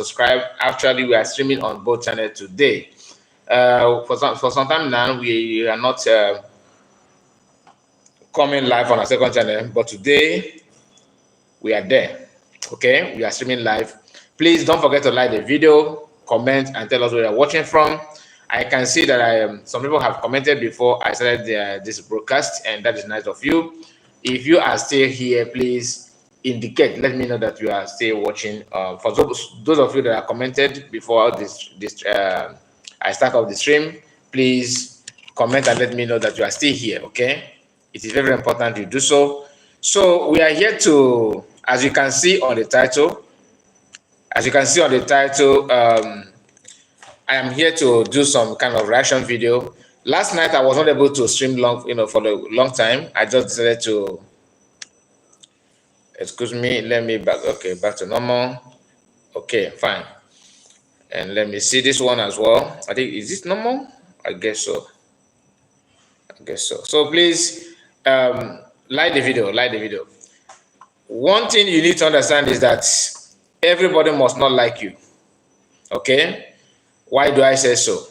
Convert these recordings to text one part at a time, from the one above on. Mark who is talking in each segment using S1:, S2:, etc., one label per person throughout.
S1: subscribe. Actually, we are streaming on both channels today. For some time now, we are not coming live on our second channel, but today we are there. Okay, we are streaming live. Please don't forget to like the video, comment, and tell us where you're watching from. I can see that some people have commented before I started this broadcast, and that is nice of you. If you are still here, please indicate. Let me know that you are still watching. For those of you that have commented before I start off the stream, please comment and let me know that you are still here. Okay, it is very important you do so. So we are here to, as you can see on the title, I am here to do some kind of reaction video. Last night I was not able to stream long, for a long time. I just decided to, excuse me, let me back to normal. Okay, fine. And let me see this one as well. I think, is this normal? I guess so. So please like the video. One thing you need to understand is that everybody must not like you. Okay? Why do I say so?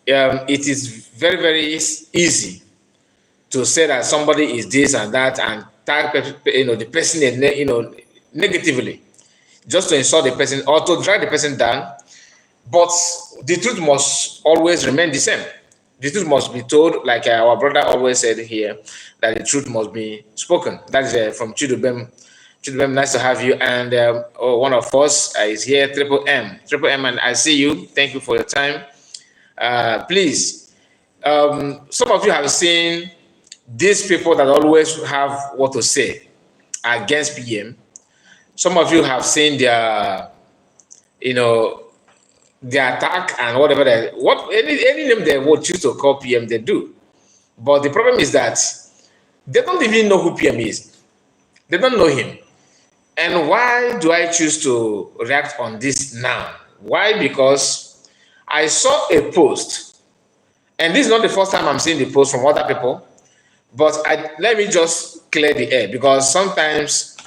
S1: It is very, very easy to say that somebody is this and that and tag the person negatively, just to insult the person or to drag the person down. But the truth must always remain the same. The truth must be told, like our brother always said here, that the truth must be spoken. That is from Chidubem. Chidubem, nice to have you. And one of us is here, Triple M, and I see you. Thank you for your time. Please, some of you have seen these people that always have what to say against PM. Some of you have seen their, their attack and whatever any name they would choose to call PM, they do. But the problem is that they don't even know who PM is. They don't know him. And why do I choose to react on this now? Why? Because I saw a post, and this is not the first time I'm seeing the post from other people, but let me just clear the air, because sometimes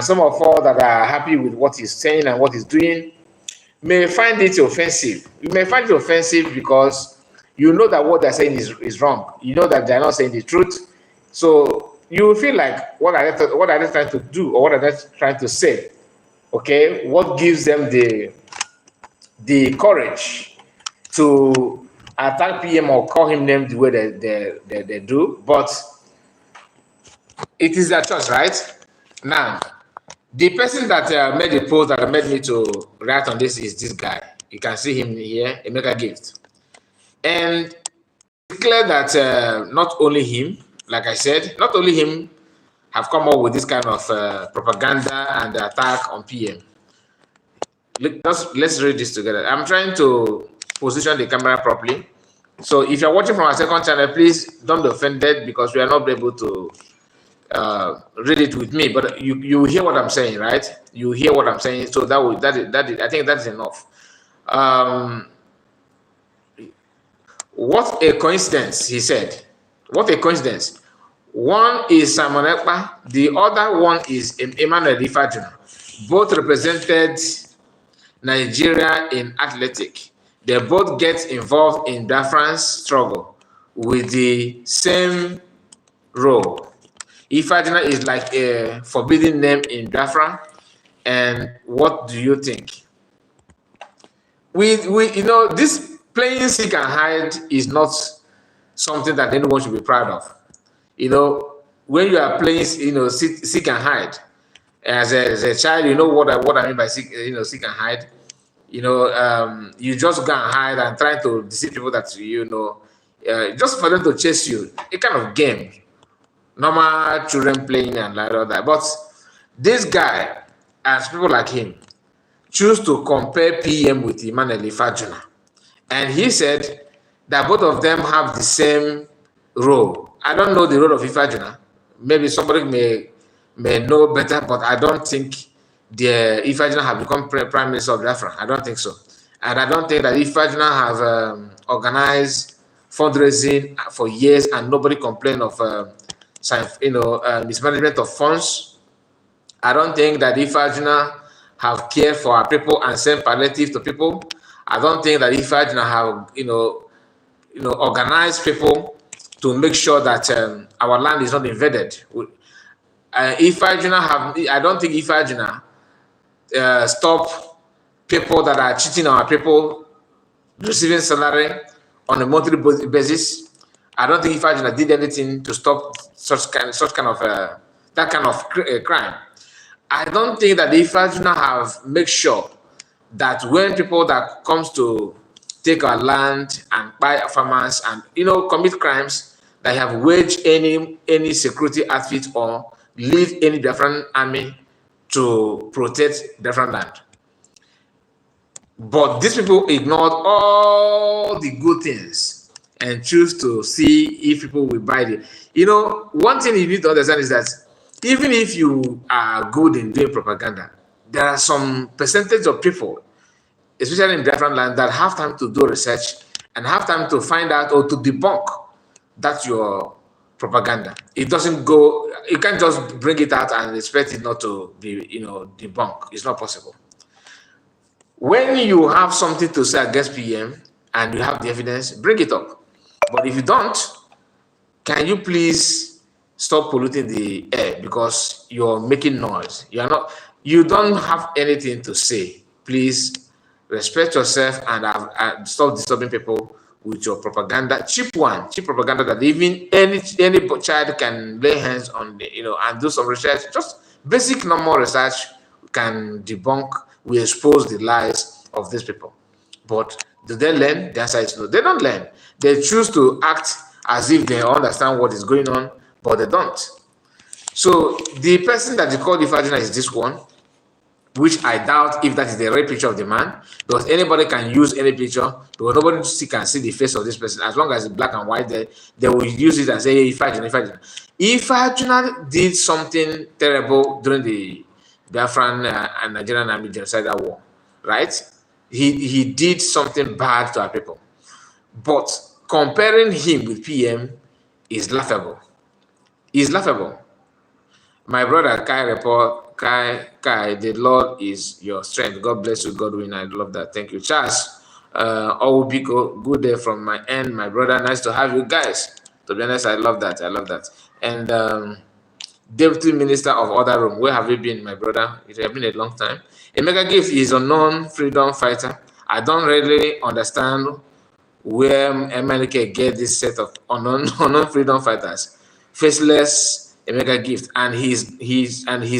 S1: some of us that are happy with what he's saying and what he's doing may find it offensive. You may find it offensive because you know that what they're saying is wrong. You know that they're not saying the truth. So you feel like, what are they trying to do, or what are they trying to say? Okay, what gives them the courage to attack PM or call him name the way they do? But it is their choice, right? Now, the person that made the post that made me to react on this is this guy. You can see him here, Emeka Gift. And it's clear that not only him, like I said, not only him have come up with this kind of propaganda and attack on PM. Let's read this together. I'm trying to position the camera properly. So if you're watching from our second channel, please don't be offended because we are not able to read it with me, but you hear what I'm saying, right? You hear what I'm saying. So I think that's enough. What a coincidence, he said. What a coincidence. One is Simon Ekpa, the other one is Emmanuel Ifajuna. Both represented Nigeria in athletic. They both get involved in Biafran's struggle with the same role. Ifajuna is like a forbidden name in Biafra. And what do you think? This playing seek and hide is not something that anyone should be proud of. When you are playing, seek and hide, as a child, you know what I mean by seek and hide. You just go and hide and try to deceive people that just for them to chase you. A kind of game, normal children playing and like all that. But this guy, as people like him, choose to compare PM with Emmanuel Ifajuna, and he said that both of them have the same role. I don't know the role of Ifajuna. Maybe somebody may know better, but I don't think Ifajuna have become Prime Minister of Biafra. I don't think so. And I don't think that Ifajuna have organized fundraising for years and nobody complained of mismanagement of funds. I don't think that Ifajina have cared for our people and sent palliative to people. I don't think that Ifajina have, organized people to make sure that our land is not invaded. Ifajina have, I don't think Ifajina stop people that are cheating our people receiving salary on a monthly basis. I don't think Ifajina did anything to stop such kind of that kind of crime. I don't think that the Ifajina have make sure that when people that comes to take our land and buy farmers and commit crimes, that have waged any security outfit or lead any different army to protect different land. But these people ignored all the good things and choose to see if people will buy it. One thing you need to understand is that even if you are good in doing propaganda, there are some percentage of people, especially in different land, that have time to do research and have time to find out or to debunk that your propaganda. It doesn't go, you can't just bring it out and expect it not to be, debunked. It's not possible. When you have something to say against PM and you have the evidence, bring it up. But if you don't, can you please stop polluting the air because you're making noise? You don't have anything to say. Please respect yourself and stop disturbing people with your propaganda. Cheap propaganda that even any child can lay hands on, and do some research. Just basic normal research can debunk, we expose the lies of these people. But do they learn? The answer is no. They don't learn. They choose to act as if they understand what is going on, but they don't. So the person that they call the Ifajina is this one, which I doubt if that is the real picture of the man, because anybody can use any picture, because nobody can see the face of this person. As long as it's black and white, they will use it and say, hey, Ifajina. Ifajina did something terrible during the Biafran and Nigerian Army genocidal war, right? He did something bad to our people. But comparing him with PM is laughable. It's laughable. My brother Kai, the Lord is your strength. God bless you, Godwin. I love that. Thank you. Charles, Obiko, good day from my end, my brother. Nice to have you guys. To be honest, I love that. And Deputy Minister of Order Room, where have you been, my brother? It has been a long time. Emeka Gift is a non-freedom fighter. I don't really understand where MLK get this set of unknown freedom fighters. Faceless Emeka Gift and his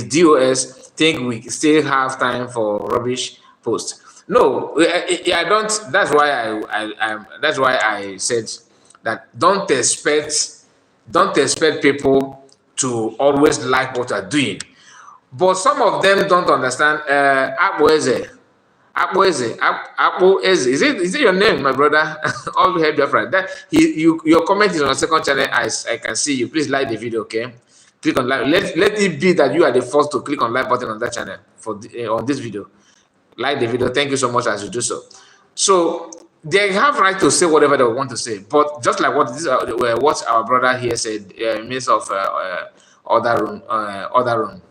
S1: DOS think we still have time for rubbish posts. No, I don't. That's why I said that don't expect people to always like what you're doing. But some of them don't understand. Akpo Eze. Is it your name, my brother? All we have your friend. Your comment is on the second channel. I can see you. Please like the video, okay? Click on like. Let it be that you are the first to click on like button on that channel on this video. Like the video. Thank you so much as you do so. So they have right to say whatever they want to say, but just like what our brother here said, Minister of Order Room,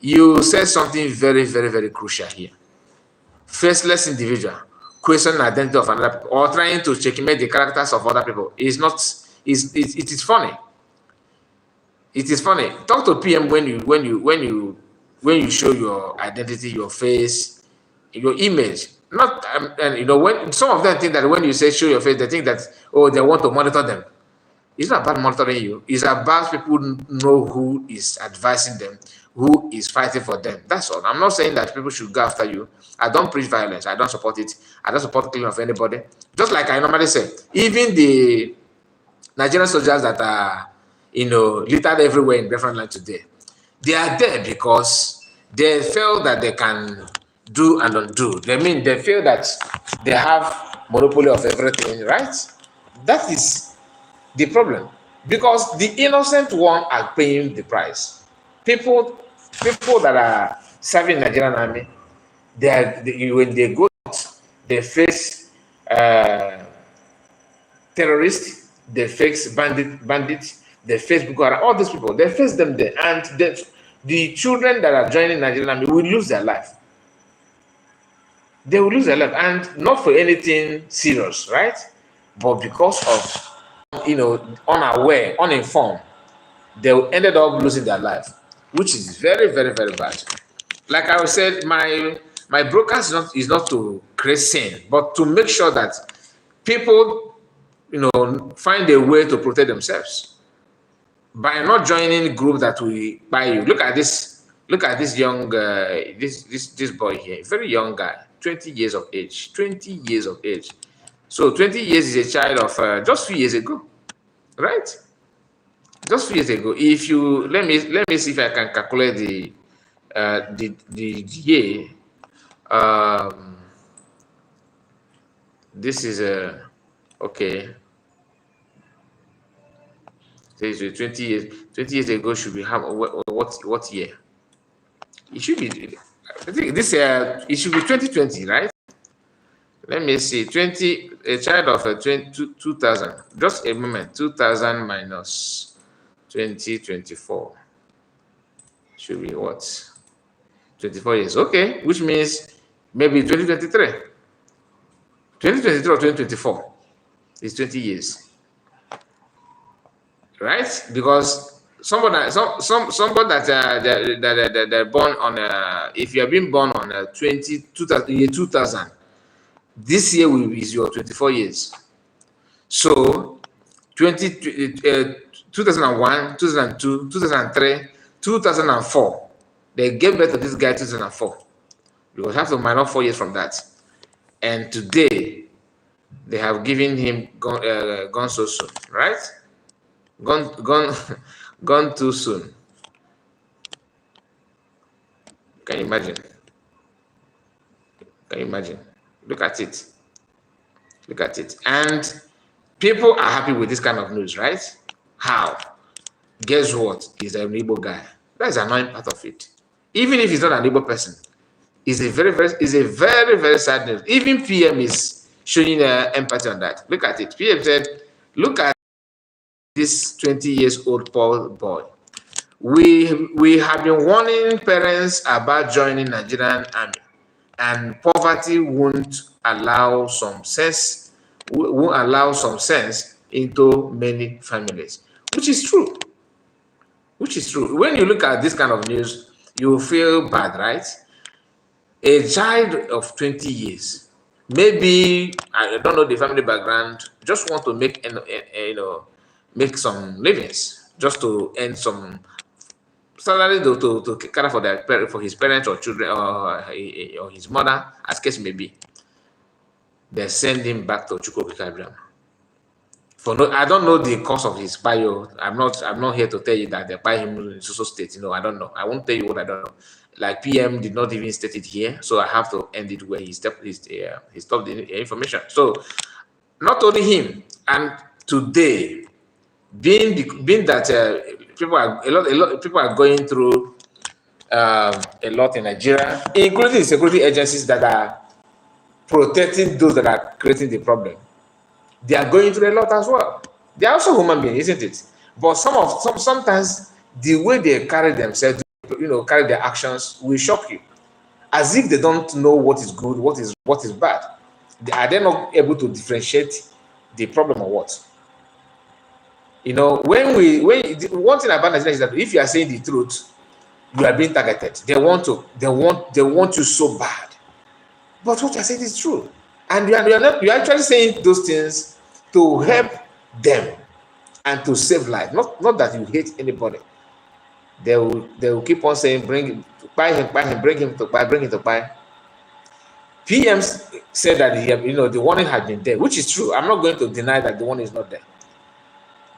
S1: you said something very, very, very crucial here. Faceless individual question identity of another people or trying to checkmate the characters of other people is not. It is funny. It is funny. Talk to PM when you show your identity, your face, your image. Not and when some of them think that when you say show your face, they think that they want to monitor them. It's not about monitoring you. It's about people know who is advising them, who is fighting for them. That's all. I'm not saying that people should go after you. I don't preach violence. I don't support it. I don't support killing of anybody. Just like I normally say, even the Nigerian soldiers that are, littered everywhere in different land today, they are there because they feel that they can do and undo. They feel that they have monopoly of everything, right? That is the problem, because the innocent one are paying the price. People that are serving Nigerian army, when they go out, they face terrorists, they face bandits, they face Boko Haram, all these people, they face them there. And the children that are joining Nigerian army will lose their life. They will lose their life, and not for anything serious, right? But because of, unaware, uninformed, they ended up losing their life, which is very, very, very bad. Like I said, my broadcast is not to create sin, but to make sure that people, find a way to protect themselves by not joining group that will buy you. Look at this. Look at this young this boy here, very young guy, 20 years of age. 20 years of age. So 20 years is a child of just few years ago, right? Just few years ago. If you let me see if I can calculate the year. This is a okay. This is 20 years. 20 years ago should be what year? It should be. I think this it should be 2020, right? Let me see. 20, a child of 2000. Just a moment. 2000 minus 2024 should be what? 24 years. Okay, which means maybe 2023. 2023 or 2024 is 20 years, right? Because somebody that they're born on if you have been born on 2000, this year is your 24 years. So 2001, 2002, 2003, 2004, they gave birth to this guy 2004. You will have to minus 4 years from that. And today, they have given him gone so soon, right? Gone too soon. Can you imagine? Can you imagine? Look at it. Look at it. And people are happy with this kind of news, right? How? Guess what? He's an Igbo guy. That's an annoying part of it. Even if he's not an Igbo person, it's a very, very sad news. Even PM is showing empathy on that. Look at it. PM said, look at this 20 years old poor boy. We have been warning parents about joining Nigerian army, and poverty won't allow some sense into many families, which is true. Which is true. When you look at this kind of news, you feel bad, right? A child of 20 years, maybe I don't know the family background, just want to make make some livings, just to earn some salary to care for his parents or children or his mother, as case may be. They send him back to Chukwuka. I don't know the cause of his bio. I'm not here to tell you that they buy him in social state. I don't know. I won't tell you what I don't know. Like PM did not even state it here, so I have to end it where he stopped the information. So not only him, and today, being that a lot of people are going through a lot in Nigeria, including the security agencies that are protecting those that are creating the problem. They are going through a lot as well. They are also human beings, isn't it? But sometimes the way they carry themselves, carry their actions will shock you, as if they don't know what is good, what is bad. Are they not able to differentiate the problem or what? One thing about Nigeria is that if you are saying the truth, you are being targeted. They want you so bad. But what you are saying is true, and you're actually saying those things to help them and to save life. Not that you hate anybody. They will keep on saying, bring him, bring him to buy. PM said that the warning had been there, which is true. I'm not going to deny that the warning is not there.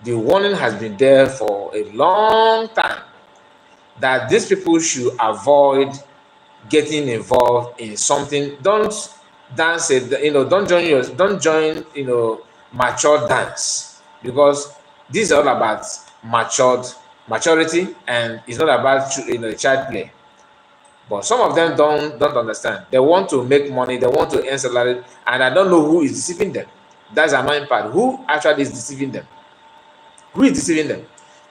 S1: The warning has been there for a long time, that these people should avoid getting involved in something. Don't dance don't join mature dance, because this is all about maturity, and it's not about child play. But some of them don't understand. They want to make money, they want to earn salary, and I don't know who is deceiving them. That's the annoying part. Who actually is deceiving them? Who is deceiving them?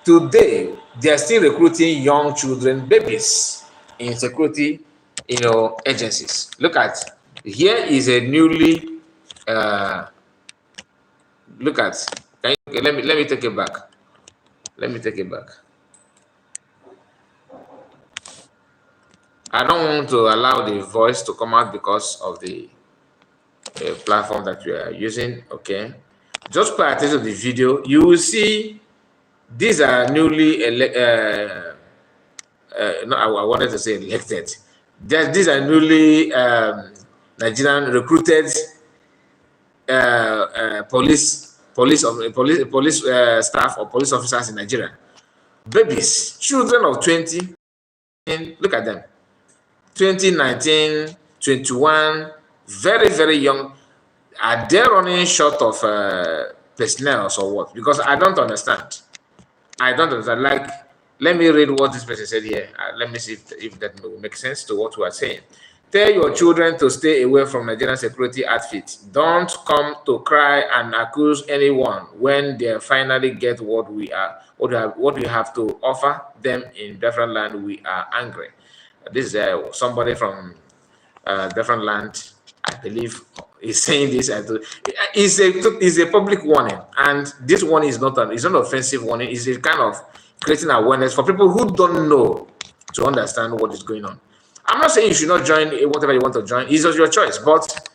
S1: Today, they are still recruiting young children, babies, in security, agencies. Look at, here is a newly, uh, look at, let me take it back. Let me take it back. I don't want to allow the voice to come out because of the platform that we are using. Okay, just pay attention to the video. You will see these are newly no, I wanted to say elected. These are newly Nigerian recruited police staff or police officers in Nigeria. Babies, children of 20. Look at them. 2019, 21, very, very young. Are they running short of personnel or what? Because I don't understand. I don't understand. Like, let me read what this person said here. Let me see if that will make sense to what we are saying. Tell your children to stay away from Nigerian security outfits. Don't come to cry and accuse anyone when they finally get what we have to offer them in different land. We are angry. This is somebody from different land, I believe, is saying this. It's a public warning, and this one is not an offensive warning. It's a kind of creating awareness for people who don't know to understand what is going on. I'm not saying you should not join whatever you want to join. It's just your choice, but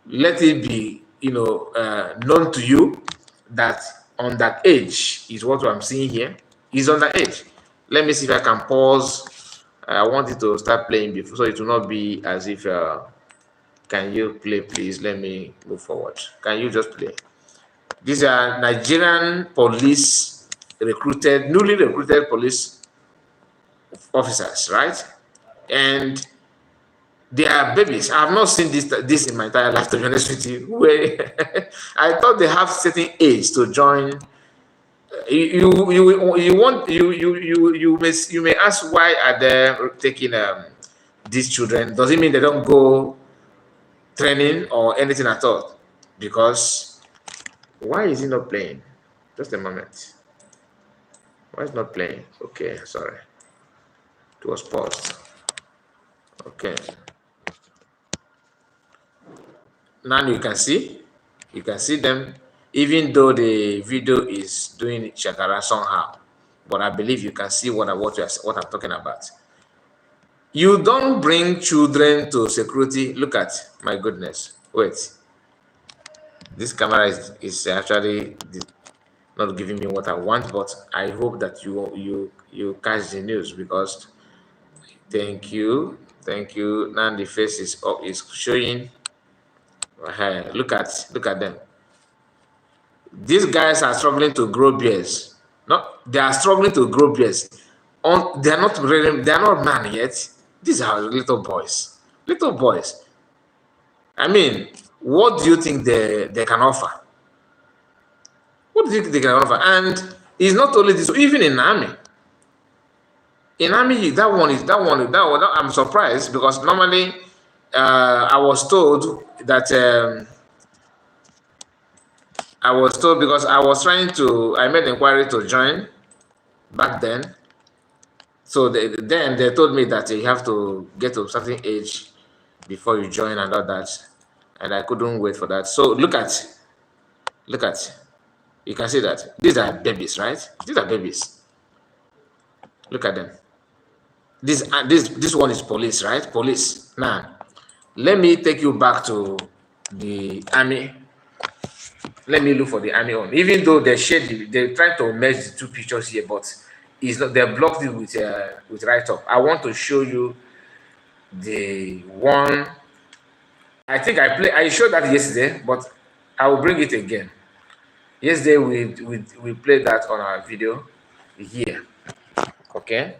S1: let it be, known to you that on that age is what I'm seeing here. Is on that age. Let me see if I can pause. I want it to start playing before, so it will not be as if. Can you play, please? Let me move forward. Can you just play? These are Nigerian police newly recruited police officers, right? And they are babies. I have not seen this in my entire life, to be honest with you. Where I thought they have certain age to join. You may ask, why are they taking these children? Does it mean they don't go training or anything at all? Because why is it not playing? Just a moment. Why is it not playing? Okay, sorry. It was paused. Okay. Now you can see them, even though the video is doing shakara somehow. But I believe you can see what I'm talking about. You don't bring children to security. Look at, my goodness. Wait. This camera is actually not giving me what I want, but I hope that you catch the news, because thank you. Now the face is showing. Look at them. These guys are struggling to grow beards. No, they are struggling to grow beards. They are not really, they are not man yet. These are little boys. Little boys. I mean, what do you think they can offer? What do you think they can offer? And it's not only this, even in army. In army, that one, I'm surprised, because normally I was told that because I made inquiry to join back then. So then they told me that you have to get to a certain age before you join and all that. And I couldn't wait for that. So look at, you can see that these are babies, right? These are babies. Look at them. This one is police, right? Police. Now, let me take you back to the army. Let me look for the army on. Even though they're trying to merge the two pictures here, but it's not. They blocked it with write-up. I want to show you the one. I think I showed that yesterday, but I will bring it again. Yesterday we played that on our video here. Okay.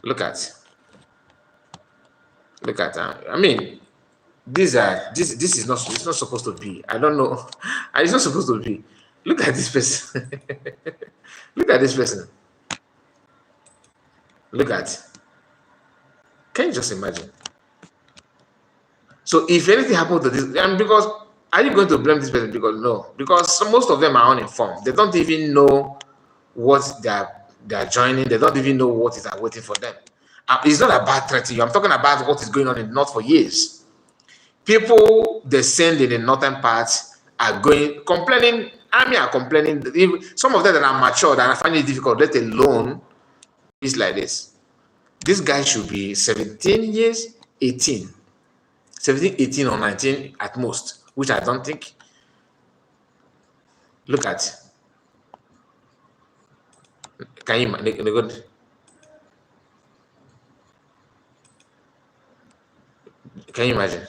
S1: Look at. I mean, this is not. It's not supposed to be. I don't know. It's not supposed to be. Look at this person. Look at this person. Look at. Can you just imagine? So if anything happened to this, and because, are you going to blame this person? Because no, because most of them are uninformed. They don't even know what they're joining. They don't even know what is waiting for them. It's not about threat to you. I'm talking about what is going on in the north for years. People they send in the northern parts are going complaining. Army are complaining. Some of them that are mature that are finding it difficult, let alone is like this. This guy should be 17 years, 18. 17, 18 or 19 at most, which I don't think. Look at. Can you imagine? Can you imagine?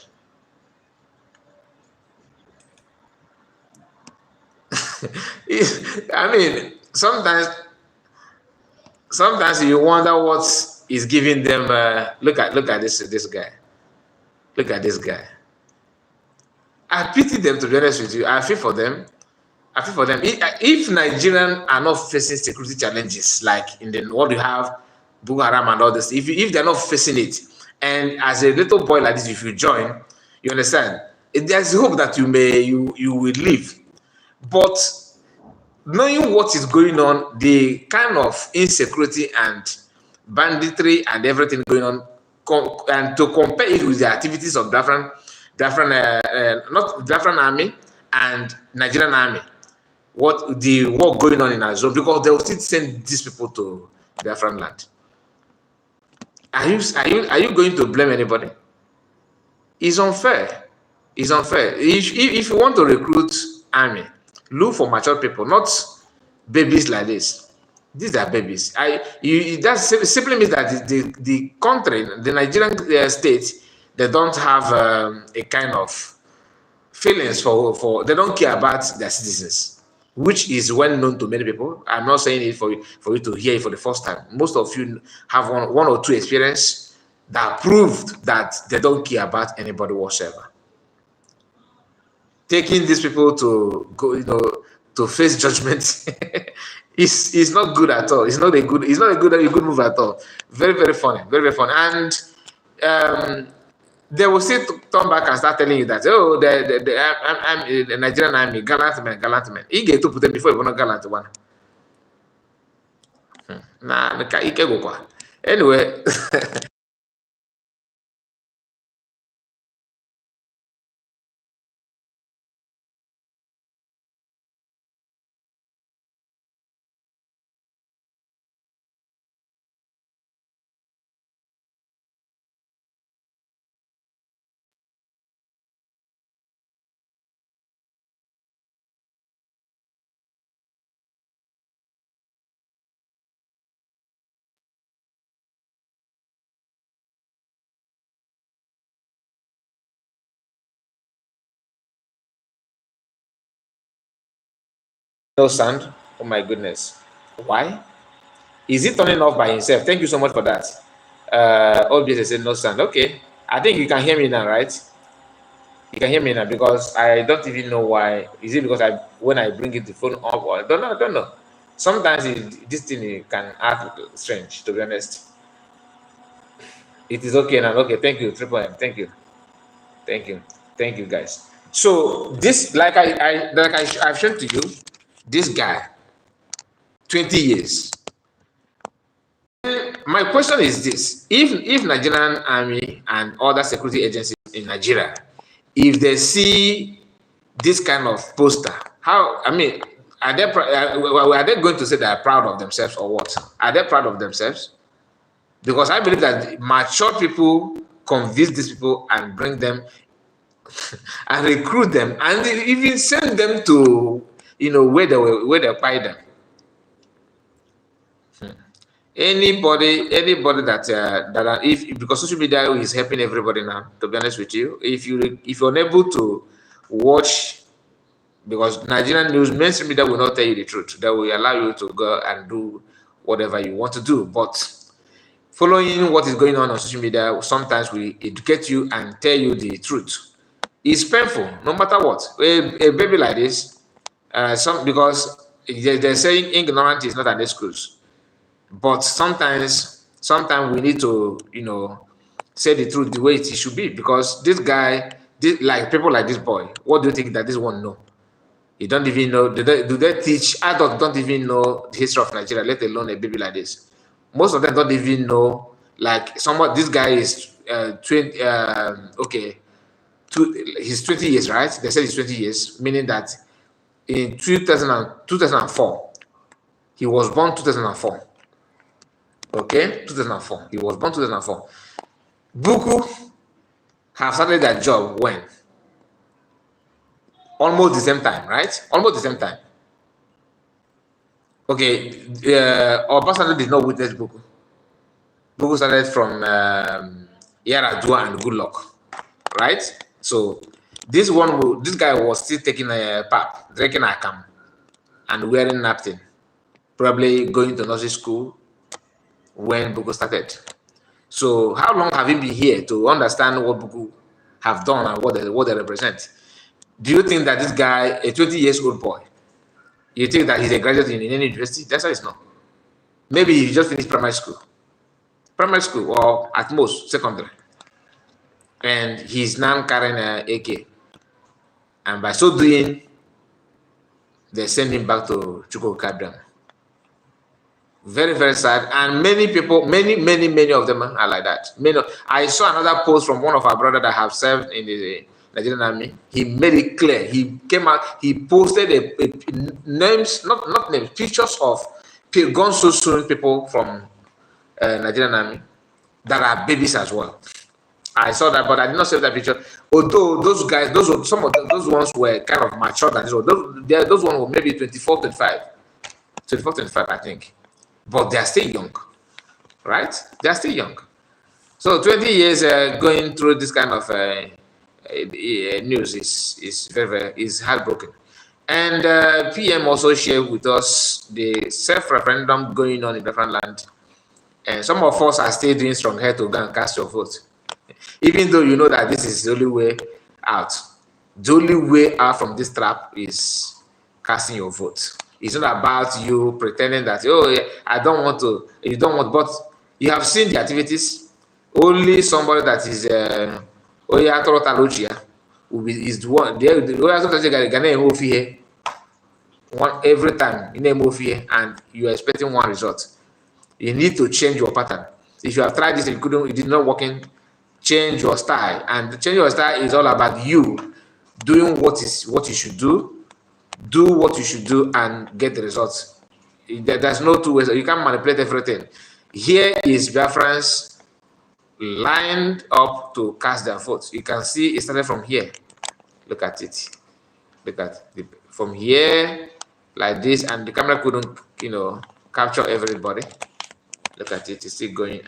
S1: I mean, sometimes you wonder what is giving them. Look at this guy. Look at this guy. I pity them, to be honest with you. I feel for them. I feel for them. If Nigerians are not facing security challenges like in the what you have, Boko Haram and all this, if they're not facing it, and as a little boy like this, if you join, you understand. There's hope that you will live, but knowing what is going on, the kind of insecurity and banditry and everything going on, and to compare it with the activities of not different army and Nigerian army, what the work going on in our zone, because they will still send these people to different land. Are you going to blame anybody? It's unfair. It's unfair. If you want to recruit army, look for mature people, not babies like this. These are babies. That simply means that the country, the Nigerian state, they don't have a kind of feelings for they don't care about their citizens, which is well known to many people. I'm not saying it for you to hear it for the first time. Most of you have one or two experience that proved that they don't care about anybody whatsoever. Taking these people to go, to face judgment is not good at all. It's not a good move at all. Very, very funny. Very, very funny. And they will still turn back and start telling you that, oh, I'm the Nigerian army, gallant man. He get to put them before you want gallant one. Nah, anyway. No sound. Oh my goodness. Why? Is it turning off by himself? Thank you so much for that. OBS said no sound. Okay. I think you can hear me now, right? You can hear me now because I don't even know why. Is it because when I bring it the phone up or I don't know. Sometimes this thing can act strange, to be honest. It is okay now. Okay, thank you, Triple M. Thank you. Thank you, guys. So this, I've shown to you, this guy, 20 years. My question is this: if Nigerian army and other security agencies in Nigeria, if they see this kind of poster, are they going to say they are proud of themselves or what? Are they proud of themselves? Because I believe that mature people convince these people and bring them and recruit them and even send them to where they buy them. Anybody that if because social media is helping everybody now, to be honest with you, if you're unable to watch, because Nigerian news, mainstream media will not tell you the truth. They will allow you to go and do whatever you want to do. But following what is going on social media, sometimes we educate you and tell you the truth. It's painful, no matter what. A baby like this, because they're saying ignorance is not an excuse. But sometimes we need to, say the truth the way it should be. Because this guy, like people like this boy, what do you think that this one know? You don't even know, do they teach adults don't even know the history of Nigeria, let alone a baby like this. Most of them don't even know, like this guy is 20, okay, he's 20 years, right? They said he's 20 years, meaning that in 2004, he was born 2004. Okay, 2004. He was born 2004. Buku have started their job when? Almost the same time, right? Almost the same time. Okay, Obasanjo did not witness Buku. Buku started from Yaradua and Goodluck, right? So this guy was still taking a pap, drinking akam, and wearing napkin, probably going to nursery school when Buku started. So how long have you been here to understand what Buku have done and what they represent? Do you think that this guy, a 20 years old boy, you think that he's a graduate in any university? That's why it's not. Maybe he just finished primary school, or at most secondary, and he's now carrying an AK. And by so doing, they send him back to Chukwuka. Very, very sad. And many people, many of them are like that. I saw another post from one of our brothers that have served in the Nigerian army. He made it clear. He came out, he posted names, not names, pictures of gone so soon people from Nigerian army that are babies as well. I saw that, but I did not save that picture. Although those guys, some of those ones were kind of mature than this one. Those ones were maybe 24, 25, I think. But they are still young, right? They are still young. So 20 years going through this kind of news is is heartbroken. And PM also shared with us the self-referendum going on in different land. And some of us are still doing strong head to go and cast your vote. Even though you know that this is the only way out. The only way out from this trap is casting your vote. It's not about you pretending that, oh, yeah, I don't want to, you don't want, but you have seen the activities. Only somebody that is, oh, yeah, is the one, every time, and you are expecting one result. You need to change your pattern. If you have tried this and it did not working, change your style. And change your style is all about you doing what you should do what you should do and get the results. There's no two ways. You can't manipulate everything. Here is Biafrans lined up to cast their votes. You can see it started from here. Look at it. Look at it. From here, like this, and the camera couldn't, capture everybody. Look at it. It's still going,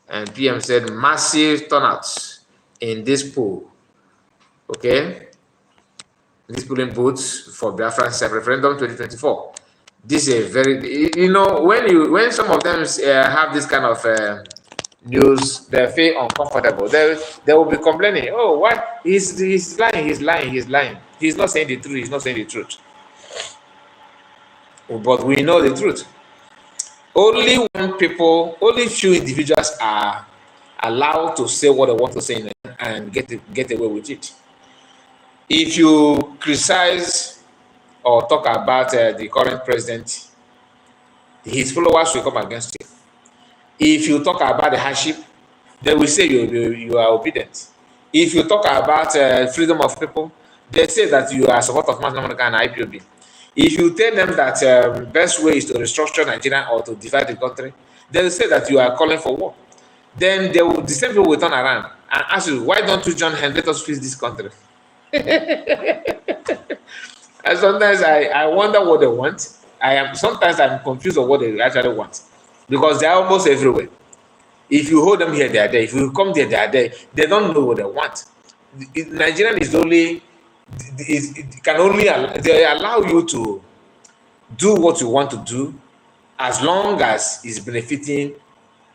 S1: and PM said massive turnouts in this pool. Okay. These polling booths for Biafran referendum 2024. This is a very, when some of them have this kind of news, they feel uncomfortable. They will be complaining, oh, what? He's lying. He's not saying the truth. But we know the truth. Only few individuals are allowed to say what they want to say and get away with it. If you criticize or talk about the current president, his followers will come against you. If you talk about the hardship, they will say you are obedient. If you talk about freedom of people, they say that you are support of National America and IPOB. If you tell them that the best way is to restructure Nigeria or to divide the country, they will say that you are calling for war. Then the same people will turn around and ask you, why don't you join hands? Let us fix this country. And sometimes I wonder what they want. Sometimes I'm confused of what they actually want, because they are almost everywhere. If you hold them here, they are there. If you come there, they are there. They don't know what they want. Nigerian is only they allow you to do what you want to do as long as it's benefiting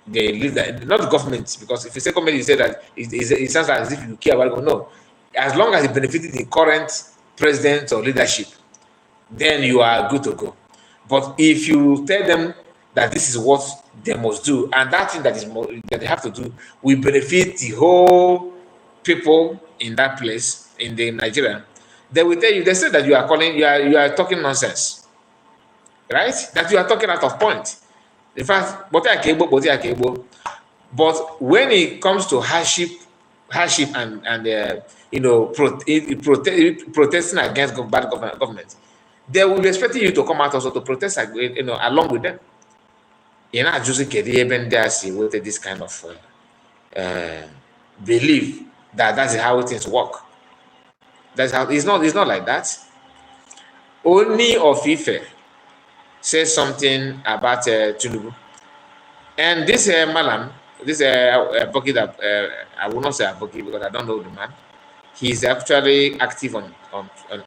S1: the leader, not the government. Because if you say government, you say that it sounds like as if you care about it. No. As long as it benefits the current president or leadership, then you are good to go. But if you tell them that this is what they must do, and that thing that they have to do will benefit the whole people in that place, in the Nigeria, they will tell you, they say that you are talking nonsense, right? That you are talking out of point. In fact, but when it comes to hardship and protesting against bad government, they will be expecting you to come out also to protest, along with them. You're not just getting with this kind of belief that that's how things work. That's how it's not like that. Only of Ife says something about Tinubu. And this Malam, this advocate, I will not say advocate because I don't know the man. He's actually active on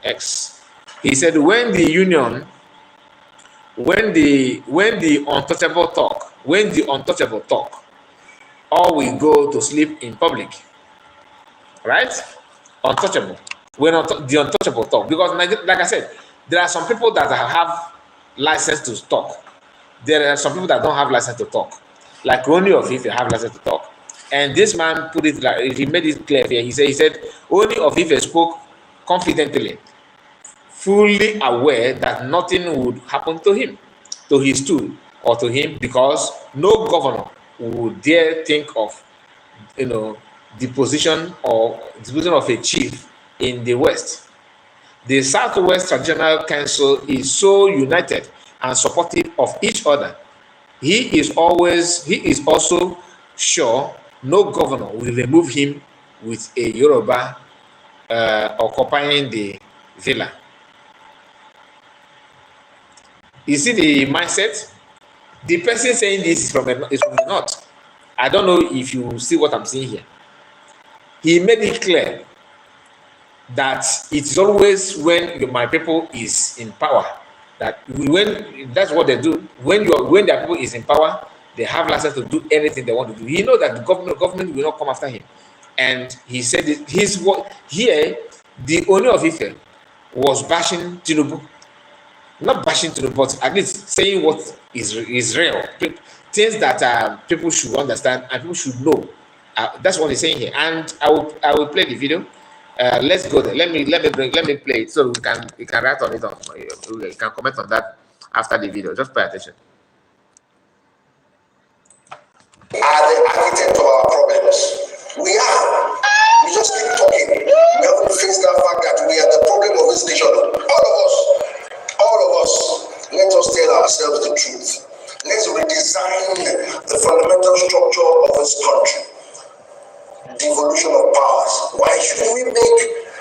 S1: X. He said when the untouchable talk, all we go to sleep in public, right? Untouchable. The untouchable talk, because like I said, there are some people that have license to talk. There are some people that don't have license to talk. Like only of Ife have license to talk. And this man put it like, he made it clear here. He said only of Ife spoke confidently, fully aware that nothing would happen to him, to his stool, or to him, because no governor would dare think of, the position of a chief in the West. The Southwest Traditional Council is so united and supportive of each other. He is also sure no governor will remove him with a Yoruba occupying the villa. You see the mindset? The person saying this is from the north. I don't know if you see what I'm saying here. He made it clear that it's always when my people is in power, that's what they do. When their people is in power, they have license to do anything they want to do. He knows that the government will not come after him. And he said here, the owner of Ife was bashing Tinubu. Not bashing Tinubu, but at least saying what is real. Things that people should understand and people should know. That's what he's saying here. And I will play the video. Let's go there. Let me play it so we can write on it. You can comment on that after the video. Just pay attention.
S2: Are the architect of our problems? We are. We just keep talking. We haven't faced that fact that we are the problem of this nation. All of us. Let us tell ourselves the truth. Let's redesign the fundamental structure of this country. Devolution of powers. Why should we make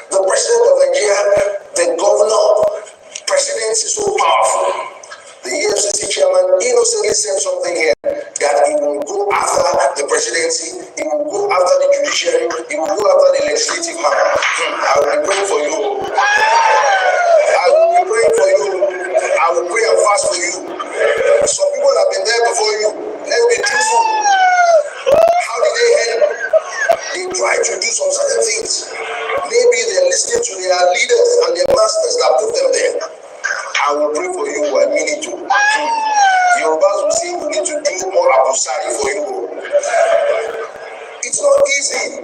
S2: the president of Nigeria the governor? Presidency so powerful. The EFCC chairman innocently said something here that he will go after the presidency, he will go after the judiciary, he will go after the legislative man. I will be praying for you. I will be praying for you. I will pray and fast for you. Some people have been there before you. Let's be truthful. How did they help? They try to do some certain things. Maybe they're listening to their leaders and their masters that put them there. I will pray for you. I mean it too. Yorubas will say we need to do more abusari for you. It's not easy.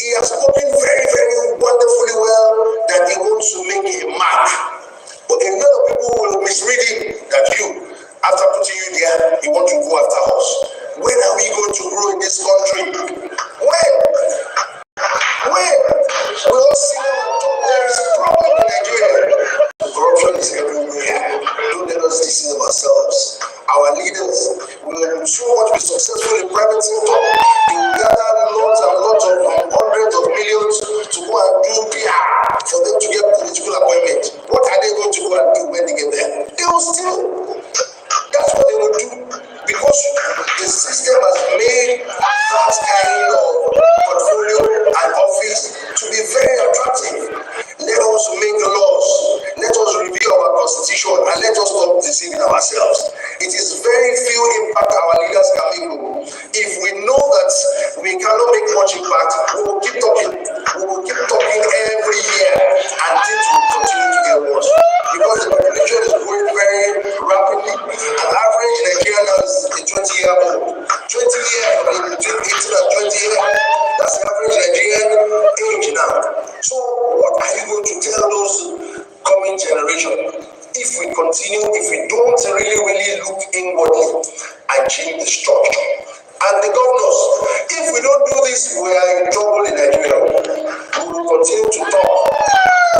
S2: He has spoken very, very wonderfully well that he wants to make a mark. But a lot of people will misread him that you, after putting you there, you want to go after us. When are we going to grow in this country? When? We all see them on top. There is a problem in Nigeria. Corruption is everywhere. Don't let us deceive ourselves. Our leaders will so much be successful in private sector. They will gather lots and lots of hundreds of millions to go and do PR for them to get political appointment. What are they going to go and do when they get there? They will steal. That's what they will do. Because the system has made that kind of portfolio and office to be very attractive. Let us make the laws. Let us review our constitution and let us stop deceiving ourselves. It is very few impact our leaders can make. If we know that we cannot make much impact, we will keep talking. We will keep talking every year and things will continue to get worse. Because the population is growing very rapidly. An average Nigerian now is 20-year-old. 20 years, between 18 and 20 years. That's the average Nigerian age now. So what are you going to tell those inwardly and change the structure. And the governors, if we don't do this, we are in trouble in Nigeria. We will continue to talk.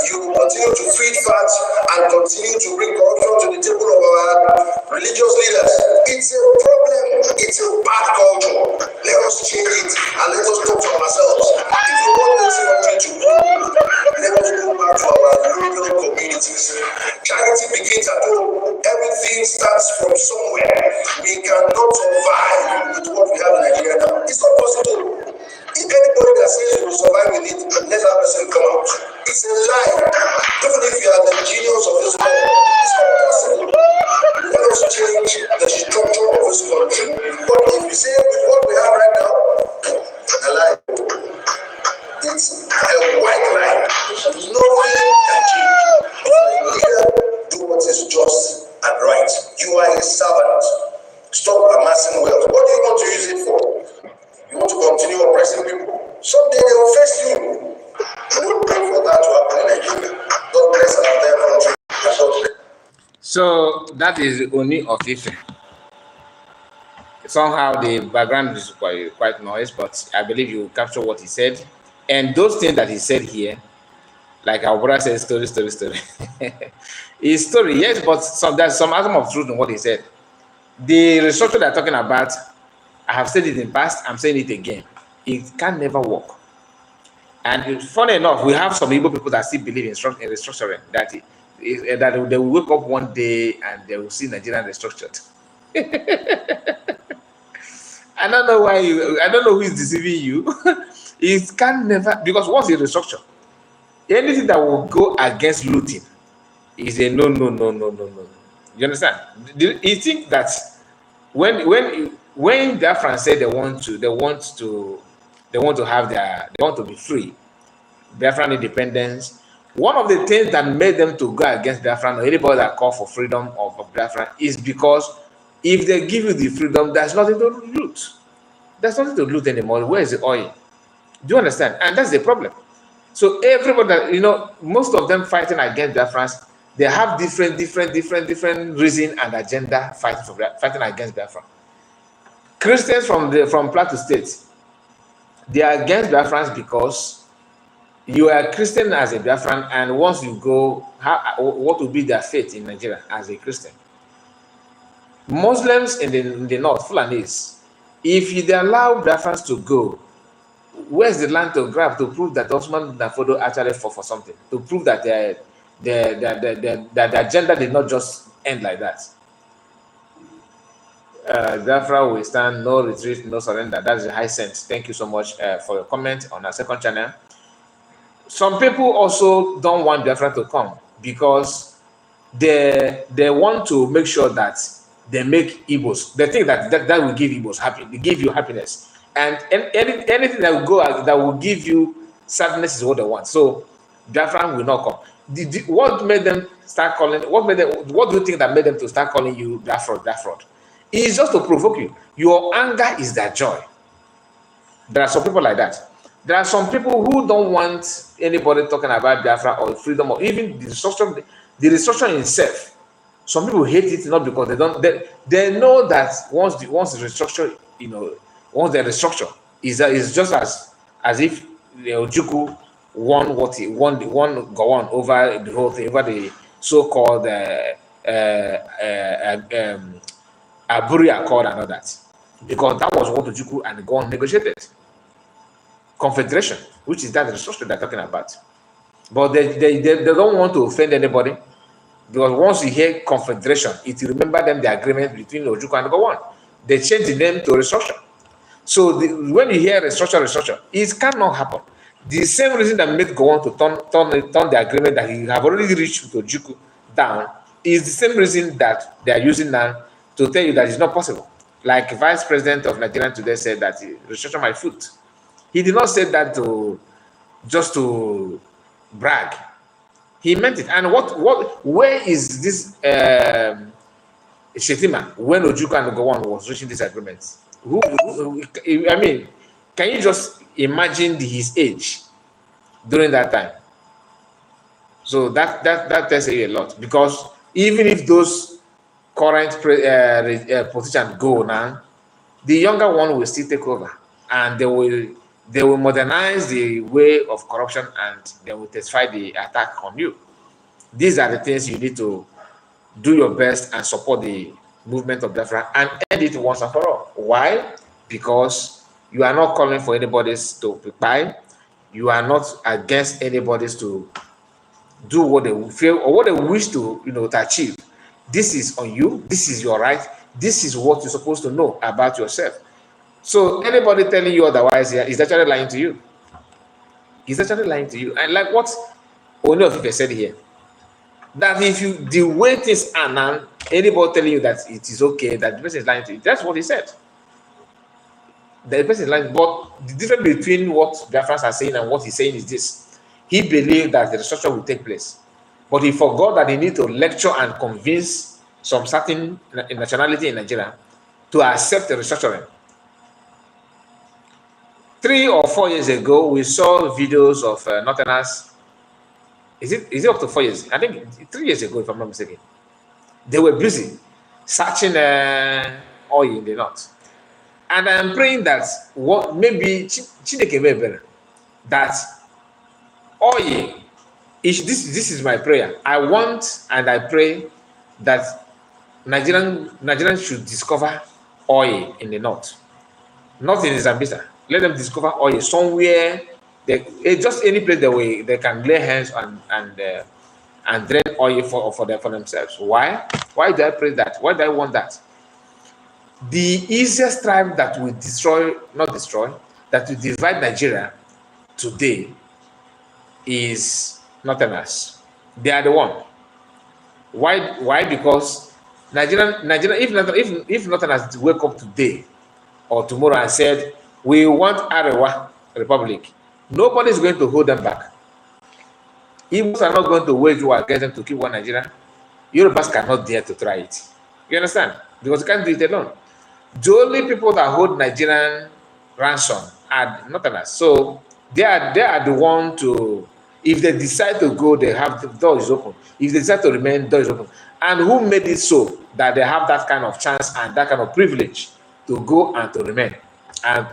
S2: You will continue to feed fat and continue to bring corruption to the table of our religious leaders. It's a problem. It's a bad culture. Let us change it and let us talk to ourselves. If you want this country to grow, let us go back to our local communities. Charity begins at home. Everything starts from somewhere. We cannot survive with what we have in Nigeria now. It's not possible. If anybody that says you will survive with it, let that person come out. It's a lie. Even if you are the genius of this world, it's not possible. Let us change the structure of this country. But if you say with what we have right now, a lie. It's a white lie. Nothing can change. If a leader, do what is just and right. You are a servant. Stop amassing wealth. What do you want to use it for? You want to continue oppressing people? Someday they will face you. Don't pray for that to happen in Nigeria. God bless our entire country.
S1: So that is only of Ife. Somehow the background is quite noise, but I believe you capture what he said. And those things that he said here, like our brother said, story. His story, yes, but there's some atom of truth in what he said. The restructure they're talking about, I have said it in the past, I'm saying it again. It can never work. And funny enough, we have some Igbo people that still believe in restructuring, that they will wake up one day and they will see Nigeria restructured. I don't know why I don't know who is deceiving you. It can never, because once you restructure, anything that will go against looting is a no. You understand? You think that when Biafran said they want to be free, Biafran independence, one of the things that made them to go against Biafran or anybody that call for freedom of Biafran is because if they give you the freedom, there's nothing to loot. There's nothing to loot anymore. Where is the oil? Do you understand? And that's the problem. So everybody, most of them fighting against Biafrans, they have different reason and agenda fighting against Biafran. Christians from Plateau State, they are against Biafrans because you are a Christian as a Biafran, and once you go, what will be their fate in Nigeria as a Christian? Muslims in the north, Fulanis, if they allow Biafrans to go, where's the land to grab to prove that Osman Nafodo actually fought for something? To prove that the agenda did not just end like that. Biafra will stand, no retreat, no surrender. That is a high sense. Thank you so much for your comment on our second channel. Some people also don't want Biafra to come because they want to make sure that they make Igbos. They think that will give Igbos happy. They give you happiness. And anything that will go that will give you sadness is what they want. So Biafra will not come. What made them start calling? What do you think that made them to start calling you Biafra? It's just to provoke you. Your anger is their joy. There are some people like that. There are some people who don't want anybody talking about Biafra or freedom or even the restructuring itself. Some people hate it not because they know that once the restructure, once they restructure, is just as if Ojukwu won what he won go on over the whole thing, over the so-called Aburi Accord and all that, because that was what Ojukwu and Gowon negotiated. Confederation, which is that restructure they're talking about. But they don't want to offend anybody, because once you hear Confederation, it will remember them the agreement between Ojukwu and Gowon. They changed the name to restructure. So when you hear restructure, it cannot happen. The same reason that made Gowon to turn the agreement that he have already reached with Ojukwu down is the same reason that they are using now to tell you that it's not possible. Like Vice President of Nigeria today said that restructure my foot. He did not say that just to brag. He meant it. And where is this Shetima when Ojukwu and Gowon was reaching this agreement? I mean, can you just imagine his age during that time? So that tells you a lot, because even if those current position go now, the younger one will still take over, and they will modernize the way of corruption, and they will intensify the attack on you. These are the things you need to do your best and support the movement of Biafra and end it once and for all. Why? Because you are not calling for anybody's to buy. You are not against anybody's to do what they feel or what they wish to, to achieve. This is on you. This is your right. This is what you're supposed to know about yourself. So anybody telling you otherwise here is actually lying to you. He's actually lying to you. And like what Oni of Ife said here, that if you the way things are now, anybody telling you that it is okay, that the person is lying to you, that's what he said. The person is lying. But the difference between what Biafrans are saying and what he's saying is this: he believed that the restructure will take place, but he forgot that he need to lecture and convince some certain nationality in Nigeria to accept the restructuring. 3 or 4 years ago, we saw videos of Northerners. Is it up to 4 years? I think 3 years ago, if I'm not mistaken. They were busy searching oil in the north. And I'm praying that maybe Chineke may better. That oil, this is my prayer. I want and I pray that Nigerians should discover oil in the north. Not in Zambia. Let them discover oil somewhere. Just any place they can lay hands and drain oil for themselves. Why? Why do I pray that? Why do I want that? The easiest tribe that will that will divide Nigeria today is Northerners. They are the one. Why? Because Nigeria, if Northerners wake up today or tomorrow and said, we want Arewa Republic, nobody is going to hold them back. Igbos are not going to wage war against them to keep one Nigeria. Yorubas cannot dare to try it. You understand? Because you can't do it alone. The only people that hold Nigerian ransom are Northerners. So they are the one to, if they decide to go, they have the doors open. If they decide to remain, doors open. And who made it so that they have that kind of chance and that kind of privilege to go and to remain? And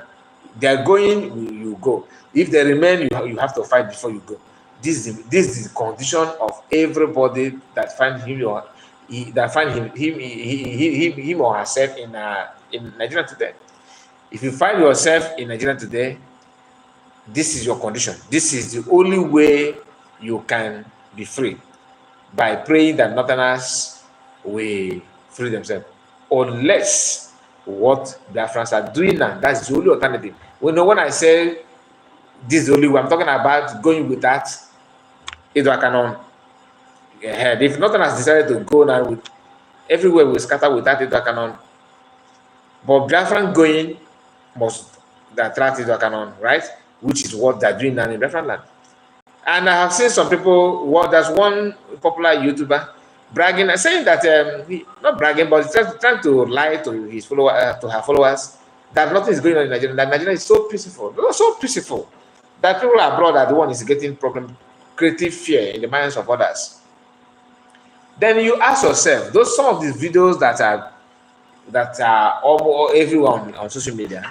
S1: they're going, you go. If they remain, you have to fight before you go. This is the condition of everybody that finds him or herself in Nigeria today. If you find yourself in Nigeria today, this is your condition. This is the only way you can be free, by praying that Northerners will free themselves, unless what Biafrans are doing now. That's the only alternative. When I say this is the only way, I'm talking about going with that. If Northerners decided to go now, with everywhere we scatter with that Canon, but Biafran going must attract Canon, right? Which is what they're doing now in Biafran land. And I have seen some people. There's one popular YouTuber bragging, saying that not bragging, but trying to lie to his to her followers, that nothing is going on in Nigeria. That Nigeria is so peaceful, so peaceful, that people abroad are the one is getting problem, creating fear in the minds of others. Then you ask yourself, some of these videos that are almost everyone on social media,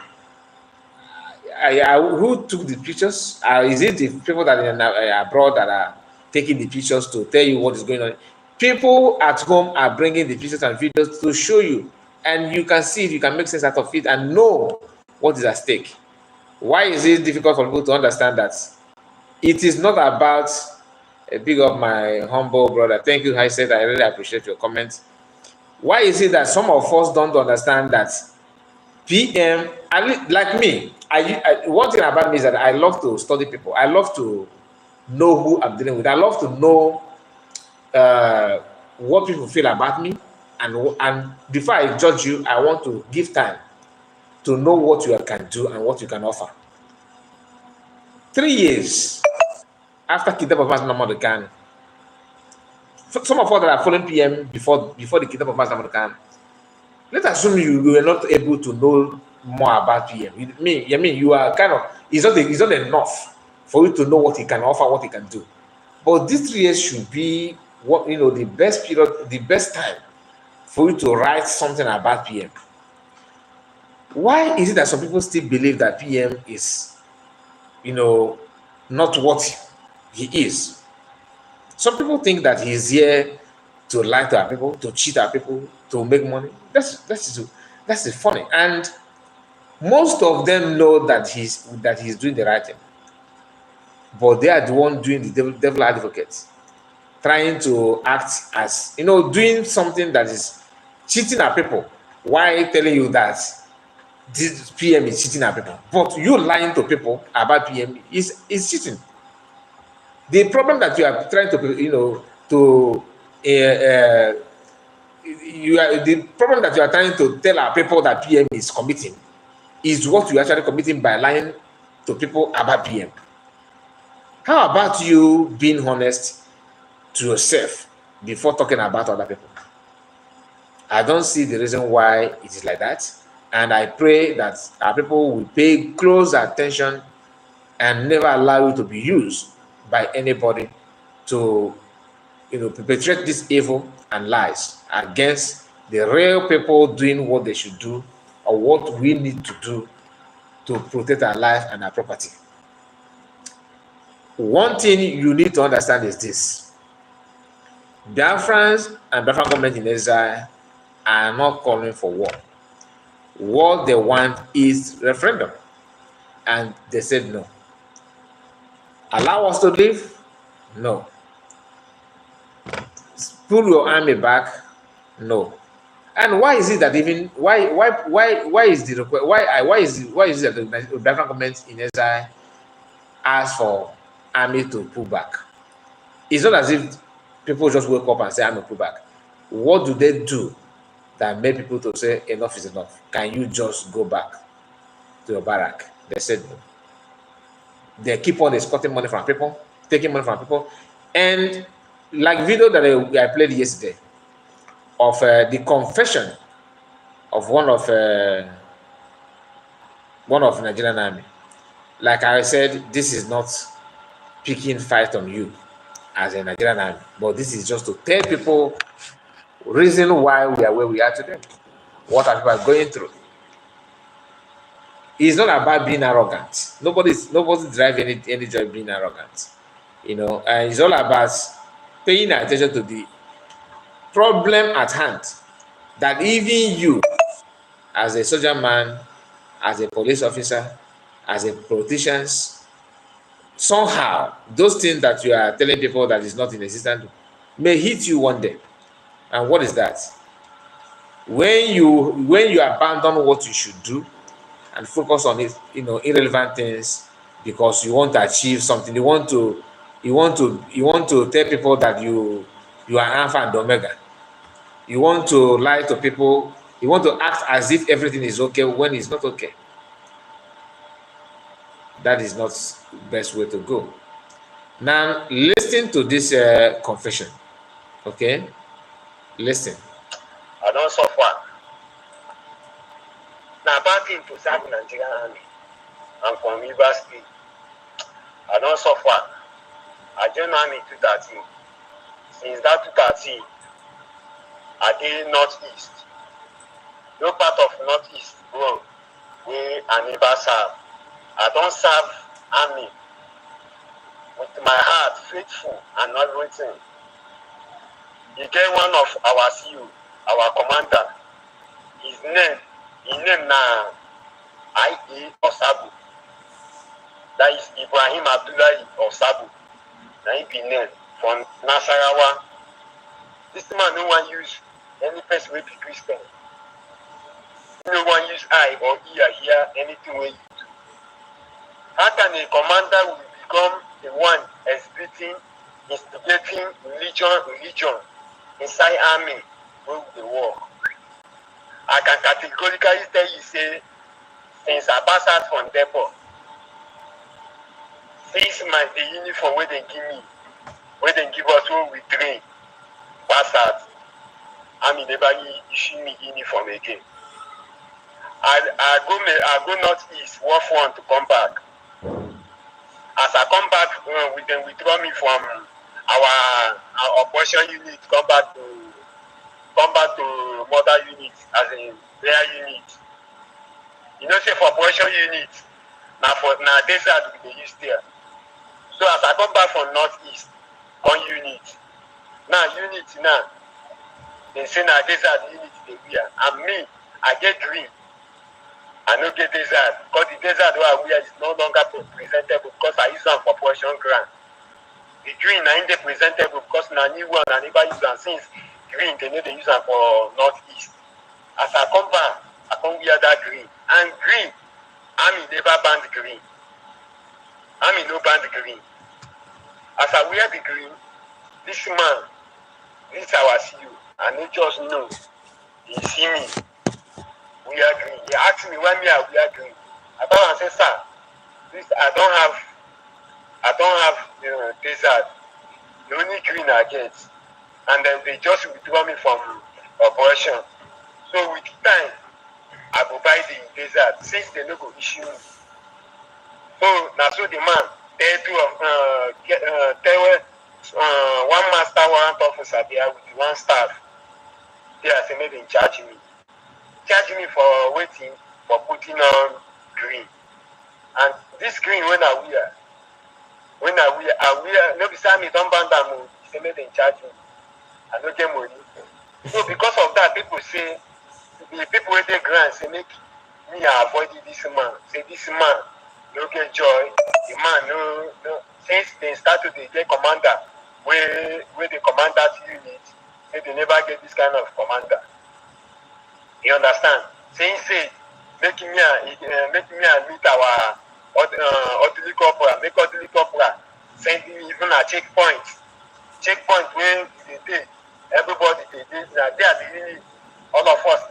S1: who took the pictures? Is it the people that are abroad that are taking the pictures to tell you what is going on? People at home are bringing the pictures and videos to show you, and you can see it, you can make sense out of it and know what is at stake. Why is it difficult for people to understand that it is not about a big up my humble brother? Thank you, I said, I really appreciate your comments. Why is it that some of us don't understand that PM, like me, one thing about me is that I love to study people. I love to know who I'm dealing with. I love to know what people feel about me, and before I judge you, I want to give time to know what you can do and what you can offer. 3 years after kidnap of Mass Nnamdi Kanu, some of us that are following PM before the kidnap of Mass Nnamdi Kanu, let's assume you were not able to know more about PM. You are kind of, it's not enough for you to know what he can offer, what he can do. But these 3 years should be the best period, the best time for you to write something about PM. Why is it that some people still believe that PM is, not what he is? Some people think that he's here to lie to our people, to cheat our people, to make money. That's funny. And most of them know that he's doing the right thing, but they are the one doing the devil advocate, trying to act as doing something that is cheating our people. Why telling you that this PM is cheating our people? But you lying to people about PM is cheating. The problem that you are trying the problem that you are trying to tell our people that PM is committing is what you are actually committing by lying to people about PM. How about you being honest to yourself before talking about other people? I don't see the reason why it is like that. And I pray that our people will pay close attention and never allow it to be used by anybody to perpetrate this evil and lies against the real people doing what they should do or what we need to do to protect our life and our property. One thing you need to understand is this: Biafrans and Biafran government in exile are not calling for war. What they want is referendum, and they said no. Allow us to live? No. Pull your army back? No. And why is it that even why is the request why is it that the Biafran government in exile ask for army to pull back? It's not as if people just wake up and say army pull back. What do they do that made people to say enough is enough? Can you just go back to your barrack? They said no. They keep on escorting money from people, taking money from people, and like video that I played yesterday of the confession of one of Nigerian army. Like I said, this is not picking fight on you as a Nigerian army, but this is just to tell people reason why we are where we are today, what our people are going through. It's not about being arrogant. Nobody's driving any joy being arrogant, and it's all about paying attention to the problem at hand, that even you, as a soldier man, as a police officer, as a politician, somehow those things that you are telling people that is not in existence may hit you one day. And what is that? When you abandon what you should do and focus on it, irrelevant things, because you want to achieve something, you want to tell people that you are Alpha and Omega. You want to lie to people. You want to act as if everything is okay when it's not okay. That is not the best way to go. Now, listen to this confession. Okay? Listen.
S3: I don't suffer. Now, back into South Nigerian Army, I'm from Rivers State. I don't suffer. I joined Army 2013. Since that 2013, I did Northeast. No part of Northeast, bro, where I never serve. I don't serve Army with my heart faithful and everything. You get one of our CEO, our commander. His name now I.A. Osabu. That is Ibrahim Abdullahi Osabu. Now he be named from Nasarawa. This man no one use any person will be Christian. No one use eye or ear hear anything we do. How can a commander will become the one exhibiting, instigating religion inside army with the war? I can categorically tell you, say, since I pass out from depot, 6 months the uniform where they give me, where they give us when we train, pass out. Army never issue me uniform again. I go northeast, work one to come back. As I come back, we then withdraw me from our operation unit, come back to some other units, as in their unit. You know, say for operation unit, now desert we dey use there. So as I come back from northeast, on unit, now they say na desert unit dey wear, and me, I get green. I no get desert, because the desert wey I wear is no longer presentable because I use am for operation ground. The green na dey presentable because na new one I never use am since. Green they no dey use am for northeast. As I come back, I come wear that green, and green, army never ban the green. Army no ban the green. As I wear the green, this man, this our CEO, I no just know. He see me wear green. He asked me why me I wear green. I tell him, say, sir, this I don't have desert. The only green I get, and then they just withdraw me from operation. So with time, I go buy the desert since they no go issue me. So now so the man one master warrant officer there with one staff. They are saying they charge me. Charge me for waiting for putting on green. And this green when I wear, no be say me don't ban them. Say me they charge me. I don't get money. So because of that, people say the people with the grant say make me avoid this man. Say this man no get joy. The man no since they start to get commander where the commander unit, they never get this kind of commander. You understand? Say make me meet our orderly corporal, make orderly corporal send me even a checkpoint where they everybody they are really all of us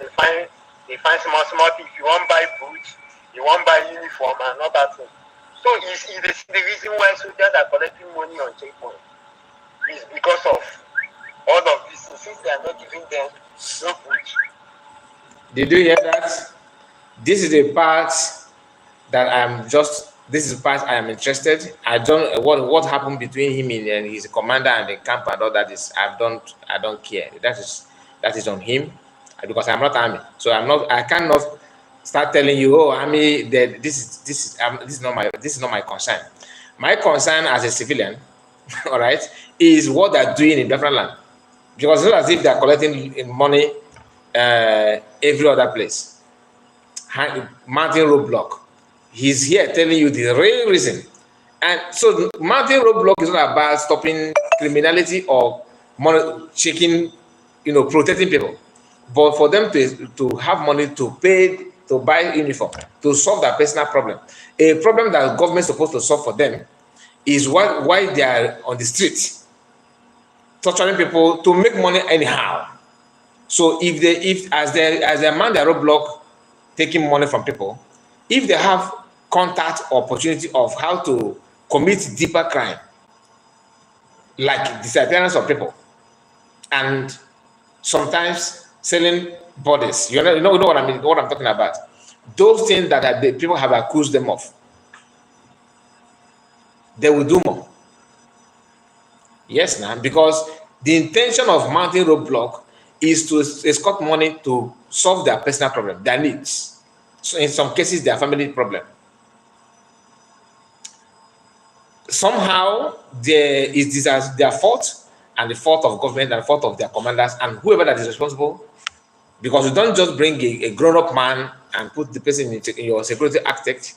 S3: they find small things. If you want buy boots, you want buy uniform and all that thing. So is the reason why soldiers are collecting money on checkpoint is because of all of this. Since they are not giving them no boots.
S1: Did you hear that? This is the part that this is the part I am interested. I don't what happened between him and his commander and the camp and all that is I don't care. That is on him because I'm not army. So I cannot start telling you, oh, army, that this is not my concern. My concern as a civilian, all right, is what they're doing in different land. Because it's not as if they're collecting money every other place. Mountain Roadblock, he's here telling you the real reason. And so Mountain Roadblock is not about stopping criminality or money shaking, protecting people, but for them to have money to pay to buy uniform to solve their personal problem. A problem that the government is supposed to solve for them is why they are on the street torturing people to make money anyhow. So if as they man their roadblock taking money from people, if they have contact or opportunity of how to commit deeper crime like disappearance of people and sometimes selling bodies, you know what I mean, what I'm talking about, those things that the people have accused them of, they will do more. Yes, now, because the intention of Mountain Roadblock is to escort money to solve their personal problem, their needs. So in some cases, their family problem. Somehow, this is their fault and the fault of government and the fault of their commanders and whoever that is responsible. Because you don't just bring a grown-up man and put the person in your security architect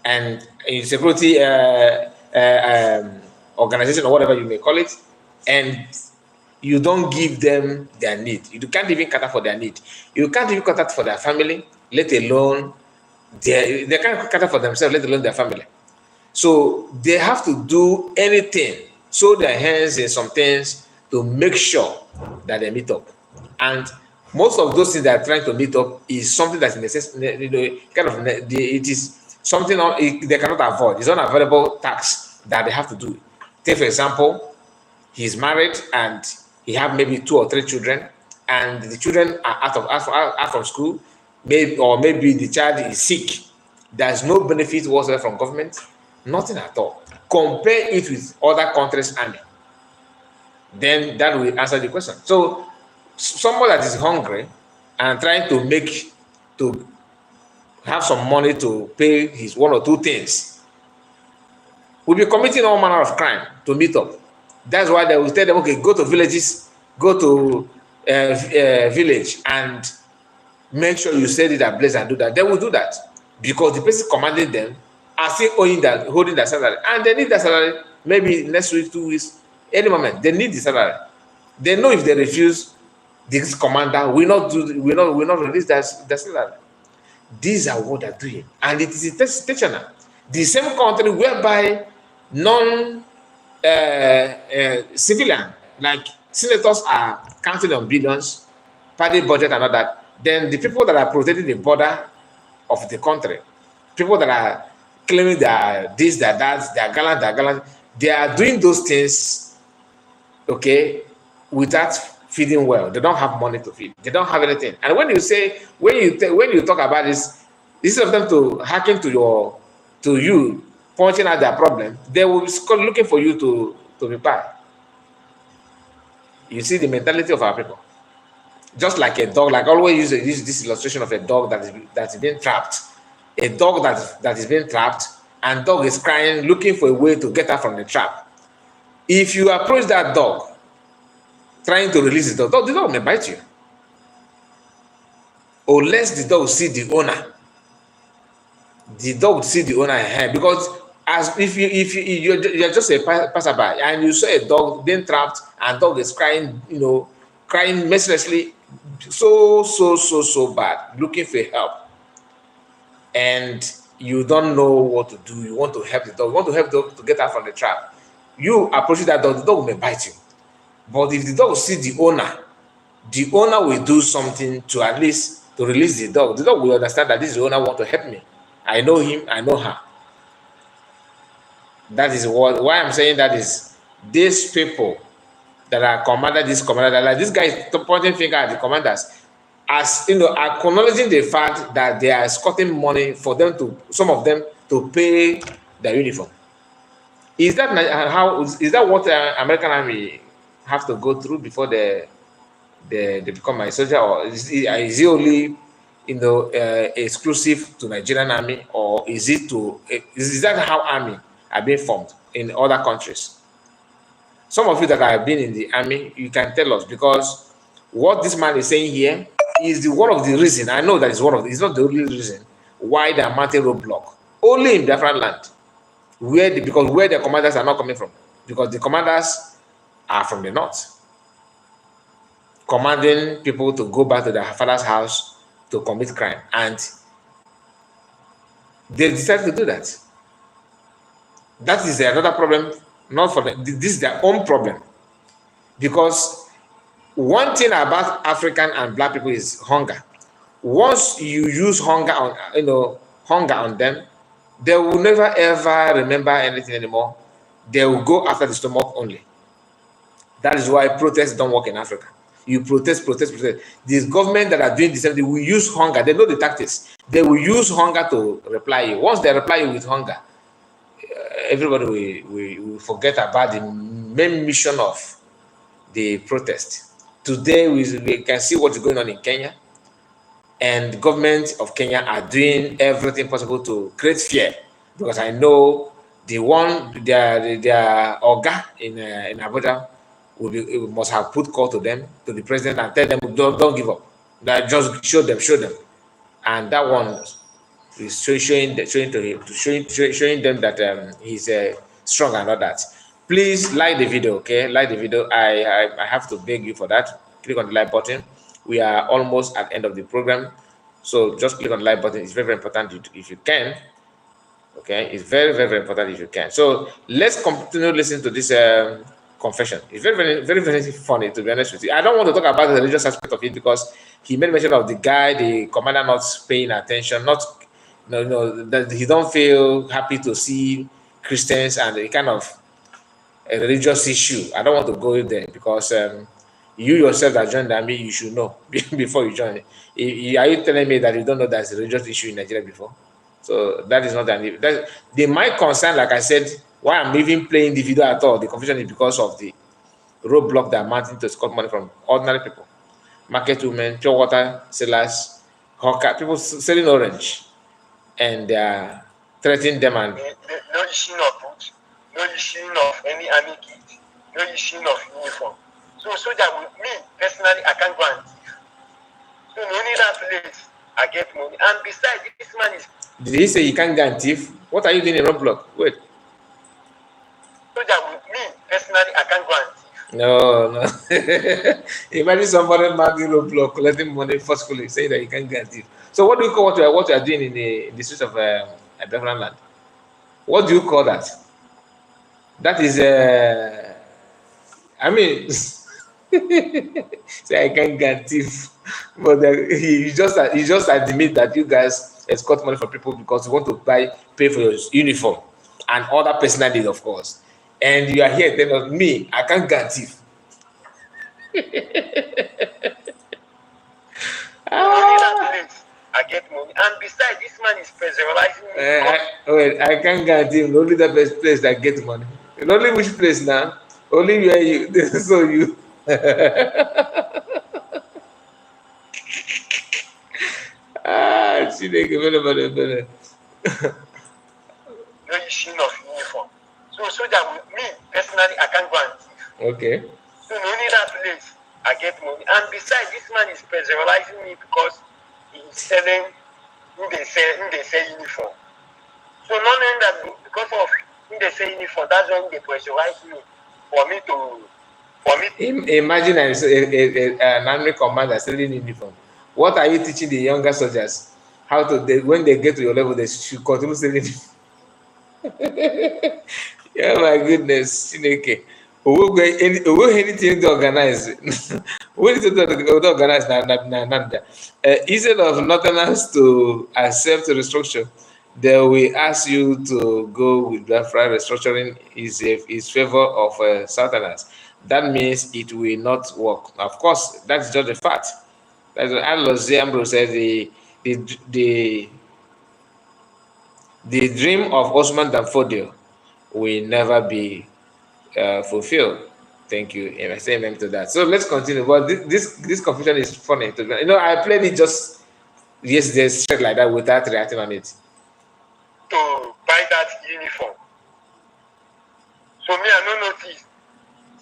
S1: and in security organization or whatever you may call it, and you don't give them their need. You can't even cater for their need. You can't even cater for their family, let alone they can't cater for themselves, let alone their family. So they have to do anything, show their hands in some things to make sure that they meet up. And most of those things they are trying to meet up is something that's necessary, it is something they cannot avoid. It's unavoidable tax that they have to do. Take, for example, he's married and he have maybe 2 or 3 children, and the children are out from school, maybe the child is sick. There's no benefit whatsoever from government, nothing at all. Compare it with other countries' army. Then that will answer the question. So someone that is hungry and trying to have some money to pay his one or two things will be committing all manner of crime to meet up. That's why they will tell them, okay, go to villages, go to village and make sure you set it at place and do that. They will do that because the person commanding them are still holding that salary, and they need that salary maybe next week, 2 weeks, any moment. They need the salary. They know if they refuse, this commander will not release that salary. These are what they're doing, and it is intentional. The same country whereby civilian like senators are counting on billions, party budget and all that. Then the people that are protecting the border of the country, people that are claiming they are this, they are that, they are gallant, they are doing those things, okay, without feeding well. They don't have money to feed. They don't have anything. And when you talk about this, instead of them to hacking to you, pointing out their problem, they will be looking for you to reply. You see the mentality of our people. Just like a dog, like I always use this illustration of a dog that is being trapped. A dog that is being trapped, and dog is crying, looking for a way to get out from the trap. If you approach that dog, trying to release the dog may bite you. Unless the dog see the owner. The dog see the owner hand, because as if you're just a passerby and you saw a dog being trapped and dog is crying, crying mercilessly, so bad, looking for help, and you don't know what to do. You want to help the dog. You want to help the dog to get out from the trap. You approach that dog, the dog may bite you. But if the dog see the owner will do something to at least to release the dog. The dog will understand that this is the owner want to help me. I know him, I know her. That is why I'm saying that is these people that are commander, like this guy is pointing finger at the commanders, as acknowledging the fact that they are escorting money for them some of them to pay their uniform. Is that what American Army have to go through before they become a soldier, or is it only exclusive to Nigerian Army, or is that how army are being formed in other countries? Some of you that have been in the army, you can tell us, because what this man is saying here is one of the reasons. I know that it's not the only reason why they are mounting roadblock only in Biafran land, where the commanders are not coming from, because the commanders are from the north, commanding people to go back to their father's house to commit crime, and they decided to do that. That is another problem, not for them. This is their own problem, because one thing about African and black people is hunger. Once you use hunger on them, they will never ever remember anything anymore. They will go after the stomach only. That is why protests don't work in Africa. You protest. These government that are doing the same thing will use hunger. They know the tactics. They will use hunger to reply you. Once they reply you with hunger, everybody will forget about the main mission of the protest. Today, we can see what is going on in Kenya, and the government of Kenya are doing everything possible to create fear, because I know their Oga in Abuja must have put call to them, to the president, and tell them don't give up. That just show them, and that one is showing them that he's strong and all that. Please like the video, okay? Like the video. I have to beg you for that. Click on the like button. We are almost at the end of the program, so just click on the like button. It's very, very important if you can. Okay, it's very, very, very important if you can. So let's continue listening to this confession. It's very, very, very, very funny, to be honest with you. I don't want to talk about the religious aspect of it, because he made mention of the commander not paying attention, that he don't feel happy to see Christians, and a kind of a religious issue. I don't want to go there, because you yourself that joined the army, you should know before you join. Are you telling me that you don't know there's a religious issue in Nigeria before? So that is not my concern. Like I said, why I'm even playing the video at all, the confusion is because of the roadblock that are mounting to escort money from ordinary people. market women, pure water sellers, hawker, people selling orange, and they are threatening them. And
S3: no issuing of boots, no issuing of any army kit, no issuing of uniform. So that with me personally, I can't go and thief. So only that place I get money. And besides, this man is.
S1: Did he say you can't go and thief? What are you doing in Roadblock? Wait.
S3: So that with me personally, I can't go and thief.
S1: No. Imagine somebody marking Roadblock, collecting money forcefully, saying that you can't go and thief. So what do you call what you are doing in the streets of Biafran land? What do you call that? That is I mean, say I can't get thief, but he just admit that you guys escort money from people because you want to pay for your uniform and other personal needs, of course. And you are here telling me I can't get thief.
S3: I get money, and besides, this man is pressurizing me.
S1: I can't get thief. Only the best place that get money. And only which place now? Only where you so you. Chineke better.
S3: No issuing of uniform. So that with me personally, I can't go and thief.
S1: Okay.
S3: So only that place I get money, and besides, this man is pressurizing me because he is selling. Who they sell uniform. So not knowing that because of who they sell uniform, that's when they pressurize me for me to.
S1: Imagine an army commander selling uniform. What are you teaching the younger soldiers? How to when they get to your level, they should continue selling. Yeah, my goodness, Chineke. Anything to organize. We need to organize instead of Northerners to accept restructure, they will ask you to go with Biafra restructuring is favor of Southerners. That means it will not work. Of course, that's just a fact. That's what Carlos Ziambro said. The dream of Osman Danfodio will never be fulfilled. Thank you. And I say amen to that. So let's continue. But this confusion is funny. I played it just yesterday straight like that without reacting on it.
S3: To buy that uniform. So me, I don't notice.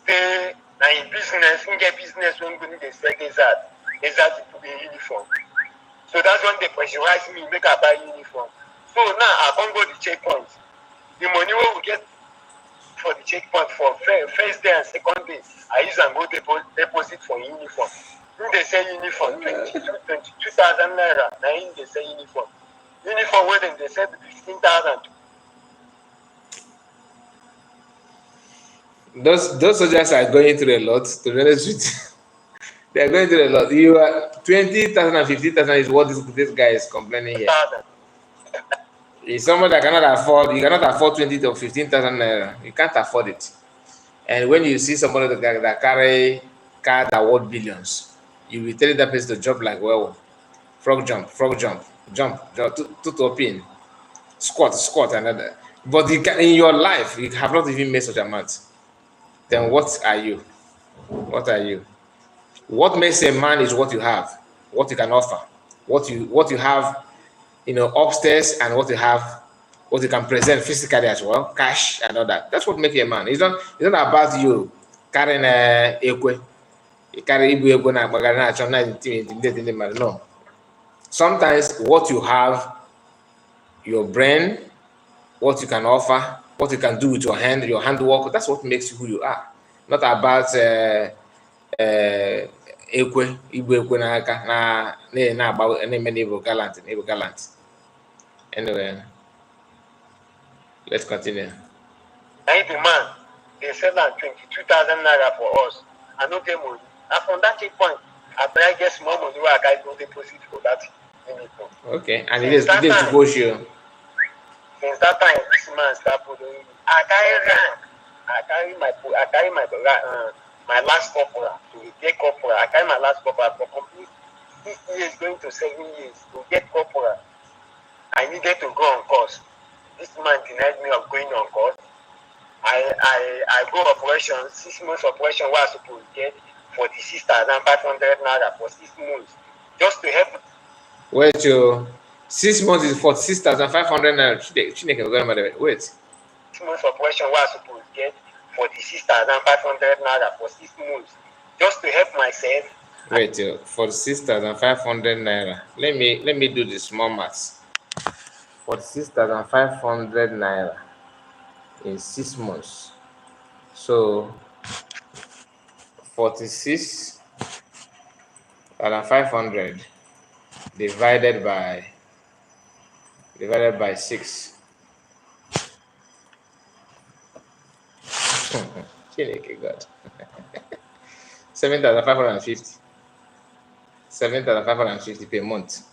S3: Say, now in business, we get business when we need to sell exact to be uniform. So that's when they pressurize me, make I buy uniform. So now I can't go to the checkpoint. The money we get for the checkpoint for first day and second day, I use and go deposit for uniform. When they say uniform, 22,000 naira, now they say uniform. Uniform where they said 15,000.
S1: Those soldiers are going through a lot, to be honest with you. They are going through a lot. You are 20,000 and 15,000 is what this guy is complaining here. It's someone that you cannot afford 20 to 15,000 naira. You can't afford it. And when you see somebody that carry car that worth billions, you will tell that person to jump like frog jump, to open, squat, another. But in your life, you have not even made such amount. Then what are you? What are you? What makes a man is what you have, what you can offer, what you have, upstairs, and what you can present physically as well, cash and all that. That's what makes you a man. It's not about you carrying ekwe. You carry ekwe na bagana chona intimidate the man. No. Sometimes what you have, your brain, what you can offer, what you can do with your handwork, that's what makes you who you are. Not about ekwe n'aka na-agba na-eme n'Igbo gallant. Anyway, let's continue.
S3: I the man, they sell 22,000 naira for us. I no get money. And from that checkpoint, I get small money where I go deposit for that uniform.
S1: Okay, and it is to go show.
S3: Since that time, this man start following me. I carry my last corporal to get corporal. I carry my last corporal for complete 6 years, going to 7 years to get corporal. I needed to go on course. This man denied me of going on course. I go operation, 6 months operation where I supposed to get. 46,500 naira for 6 months just to help.
S1: Wait, 6 months is 46,500 naira. Wait.
S3: 6 months operation where I supposed to get 46,500 naira for 6 months just to help myself.
S1: Wait, 46,500 naira. Let me do the small maths. 46,500 naira in 6 months. So 46,500 divided by 6. God. 7,550. 7,550 per month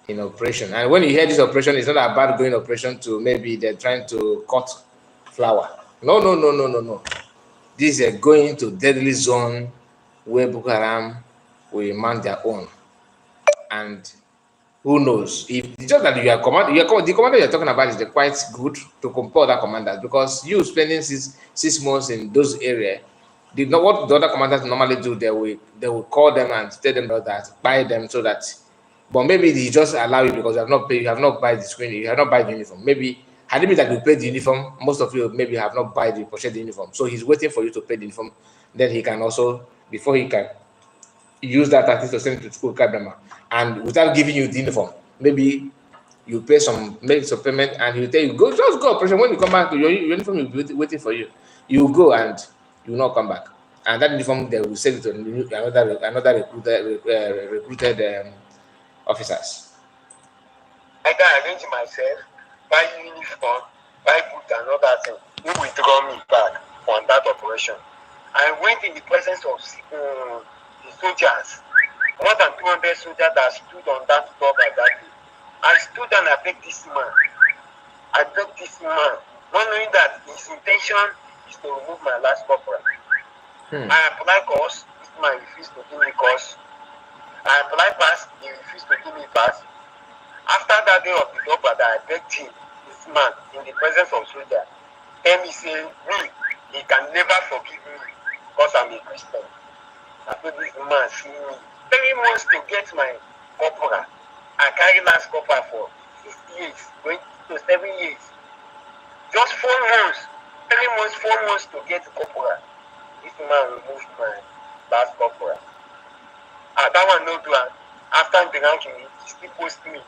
S1: in operation. And when you hear this operation, it's not about going operation to maybe they're trying to cut flour. No. This is going to deadly zone where Boko Haram will mount their own. And who knows? If it's just that the commander you're talking about is quite good to compare other commanders, because you spending six months in those areas. What the other commanders normally do, they will call them and tell them that buy them so that, but maybe they just allow you because you have not buy the screen, you have not buy the uniform. Maybe had it been that you pay the uniform, most of you maybe have not purchased the uniform. So he's waiting for you to pay the uniform. Then he can also, before he can use that tactic to send it to school academy, and without giving you the uniform, maybe you make some payment, and he'll tell you just go operation. When you come back, your uniform will be waiting for you. You will go and you will not come back, and that uniform they will send it to another recruited officers.
S3: I can arrange myself, buy uniform, buy boot and other thing. He withdraw me back on that operation. I went in the presence of the soldiers, more than 200 soldiers that stood on that door by that day. I stood and I begged this man. Not knowing that his intention is to remove my last corporal. I applied course, this man refused to give me course. I applied pass, he refused to give me pass. After that day of the job that I begged him, this man, in the presence of soldiers, tell me, say, he can never forgive me because I'm a Christian. I told this man, see me, 3 months to get my corporal. I carry last corporal for 6 years, going to 7 years. Just 4 months, 3 months, 4 months to get corporal. This man removed my last corporal. That one no do it. After Debunking, he still post me.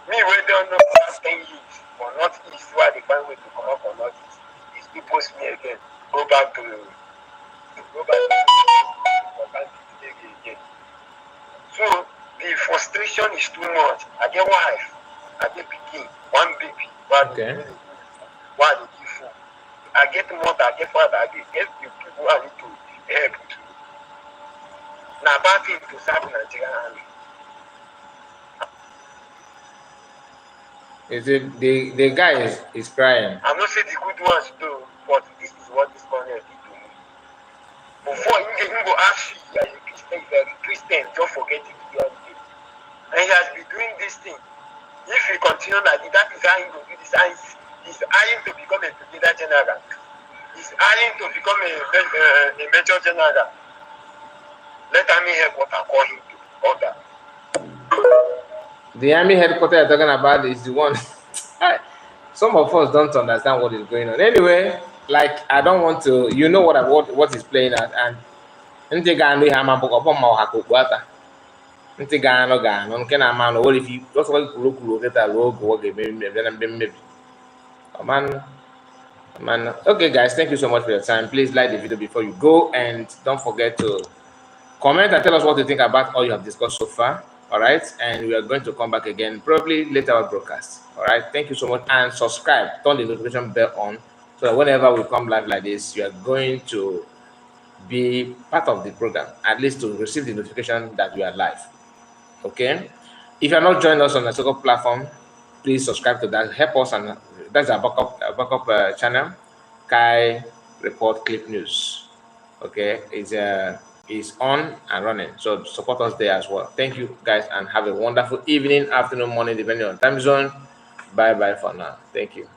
S3: Me, we don't know for 10 years for Northeast, where they find way to come up for Northeast. He still post me again. Go back to again. So the frustration is too much. I get wife, I get pikin, one baby, one
S1: Okay.
S3: food. I get mother, I get father, I get the people I need to help to. Now bad thing to serve Nigerian army.
S1: Is it the guy is crying?
S3: I'm not saying the good ones do, but this is what this man did to me. Before you go ask you, are you Christian? If you are Christian, just forget it. And he has been doing this thing. If he continue like that is how he will do this. He's eyeing to become a brigadier general. He's eyeing to become a major general. Let me help what I call him to order.
S1: The army headquarters you're talking about is the one. Some of us don't understand what is going on. Anyway, like I don't want to, you know what is playing at, and ntị ga-anụ ihe ama bụkwa ma ọha ka okpu ata. Ntị ga-anụ nke na-ama anụ what if you just want kwuru oketa ruo oge ọ ga-eme na mmebi. Man. Okay guys, thank you so much for your time. Please like the video before you go, and don't forget to comment and tell us what you think about all you have discussed so far. All right, and we are going to come back again probably later our broadcast. All right, thank you so much, and subscribe, turn the notification bell on, so that whenever we come live like this, you are going to be part of the program, at least to receive the notification that we are live. Okay, if you are not joining us on the social platform, please subscribe to that. Help us, and that's our backup channel, Kai Report Clip News. Okay, is on and running, so support us there as well. Thank you guys, and have a wonderful evening, afternoon, morning, depending on time zone. Bye for now. Thank you.